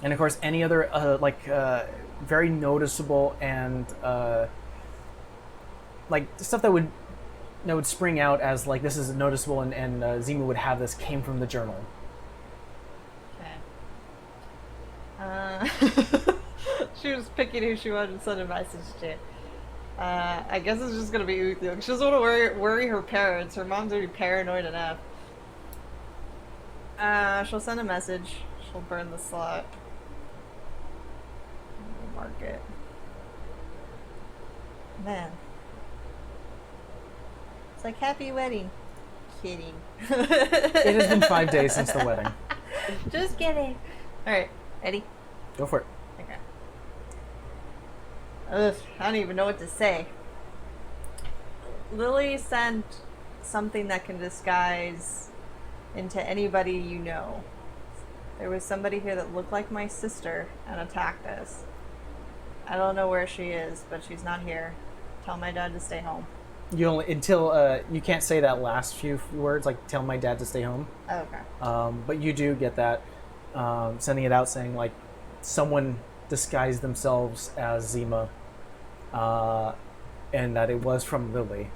[SPEAKER 1] And of course, any other very noticeable and like stuff that would spring out as like this is noticeable, and Zima would have this came from the journal.
[SPEAKER 2] Okay. She was picking who she wanted to send a message to. I guess it's just gonna be Uthio. She doesn't want to worry her parents. Her mom's already paranoid enough. She'll send a message. She'll burn the slot. Mark it. Man. It's like, happy wedding. Kidding.
[SPEAKER 1] It has been 5 days since the wedding.
[SPEAKER 2] Just kidding. Alright, Eddie.
[SPEAKER 1] Go for it.
[SPEAKER 2] Okay. Ugh, I don't even know what to say. Lily sent something that can disguise into anybody you know. There was somebody here that looked like my sister and attacked us. I don't know where she is, but she's not here. Tell my dad to stay home.
[SPEAKER 1] You only until you can't say that last few words, like tell my dad to stay home.
[SPEAKER 2] Oh, okay.
[SPEAKER 1] But you do get that, sending it out saying like someone disguised themselves as Zima, and that it was from Lily.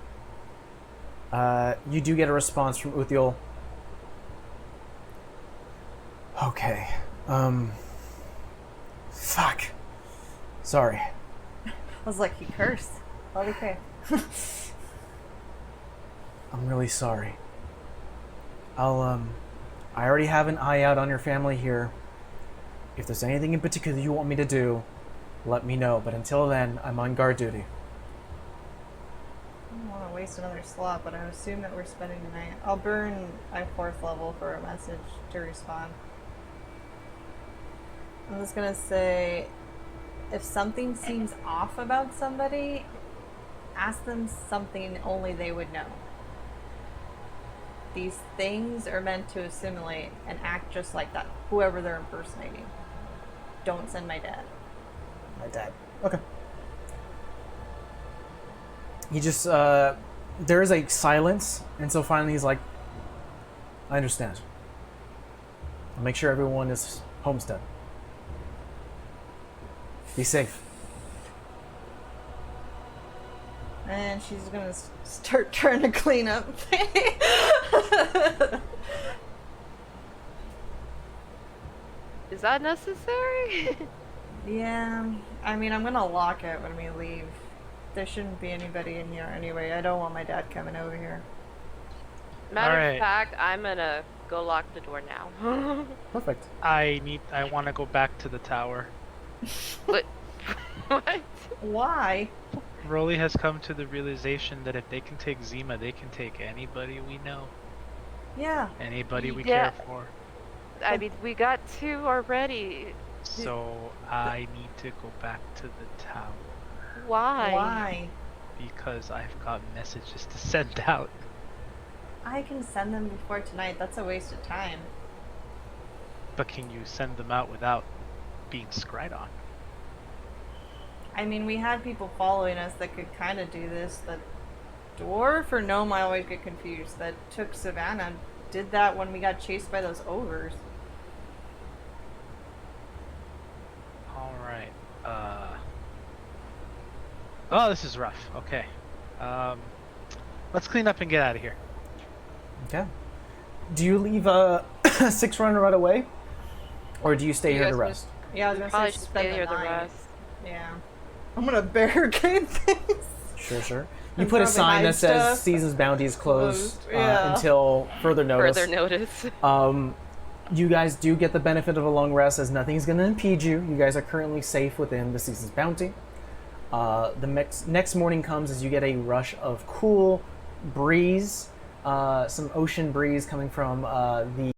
[SPEAKER 1] You do get a response from Uthiel. Okay. Fuck. Sorry.
[SPEAKER 2] I was like, he cursed. I'll be okay.
[SPEAKER 1] I'm really sorry. I already have an eye out on your family here. If there's anything in particular you want me to do, let me know. But until then, I'm on guard duty.
[SPEAKER 2] I don't want to waste another slot, but I assume that we're spending the night. I'll burn my 4th level for a message to respond. I'm just gonna say, if something seems off about somebody, ask them something only they would know. These things are meant to assimilate and act just like that, whoever they're impersonating. Don't send my dad.
[SPEAKER 1] My dad. Okay. He just, there is a silence, and so finally he's like, I understand. I'll make sure everyone is homestead. Be safe.
[SPEAKER 2] And she's gonna start trying to clean up.
[SPEAKER 3] Is that necessary?
[SPEAKER 2] Yeah, I mean, I'm gonna lock it when we leave. There shouldn't be anybody in here anyway. I don't want my dad coming over here.
[SPEAKER 3] Matter
[SPEAKER 4] Alright.
[SPEAKER 3] of fact, I'm gonna go lock the door now.
[SPEAKER 1] Perfect.
[SPEAKER 4] I want to go back to the tower.
[SPEAKER 3] What? What?
[SPEAKER 2] Why?
[SPEAKER 4] Rolly has come to the realization that if they can take Zima, they can take anybody we know,
[SPEAKER 2] Yeah.
[SPEAKER 4] anybody we
[SPEAKER 3] Yeah.
[SPEAKER 4] care for.
[SPEAKER 3] I mean, we got 2 already.
[SPEAKER 4] So I need to go back to the tower
[SPEAKER 2] Why?
[SPEAKER 4] because I've got messages to send out.
[SPEAKER 2] I can send them before tonight. That's a waste of time.
[SPEAKER 4] But can you send them out without being scryed on?
[SPEAKER 2] I mean, we had people following us that could kind of do this. The dwarf or gnome, I always get confused, that took Savannah, did that when we got chased by those ogres.
[SPEAKER 4] Alright. Oh, this is rough. Okay. Let's clean up and get out of here.
[SPEAKER 1] Okay. Do you leave 6 run right away? Or do you stay
[SPEAKER 3] You
[SPEAKER 1] here
[SPEAKER 3] guys
[SPEAKER 1] to
[SPEAKER 3] would-
[SPEAKER 1] rest?
[SPEAKER 2] Yeah, I was gonna
[SPEAKER 3] Probably
[SPEAKER 2] say
[SPEAKER 3] should
[SPEAKER 2] spend
[SPEAKER 3] stay here the
[SPEAKER 2] night.
[SPEAKER 3] rest.
[SPEAKER 2] Yeah. I'm gonna barricade things.
[SPEAKER 1] Sure. You
[SPEAKER 2] And
[SPEAKER 1] put a
[SPEAKER 2] probably
[SPEAKER 1] sign
[SPEAKER 2] hide
[SPEAKER 1] that says
[SPEAKER 2] stuff.
[SPEAKER 1] Season's Bounty is closed
[SPEAKER 2] Yeah.
[SPEAKER 1] until further notice.
[SPEAKER 3] Further notice.
[SPEAKER 1] You guys do get the benefit of a long rest as nothing's going to impede you. You guys are currently safe within the Season's Bounty. The next morning comes as you get a rush of cool breeze, some ocean breeze coming from the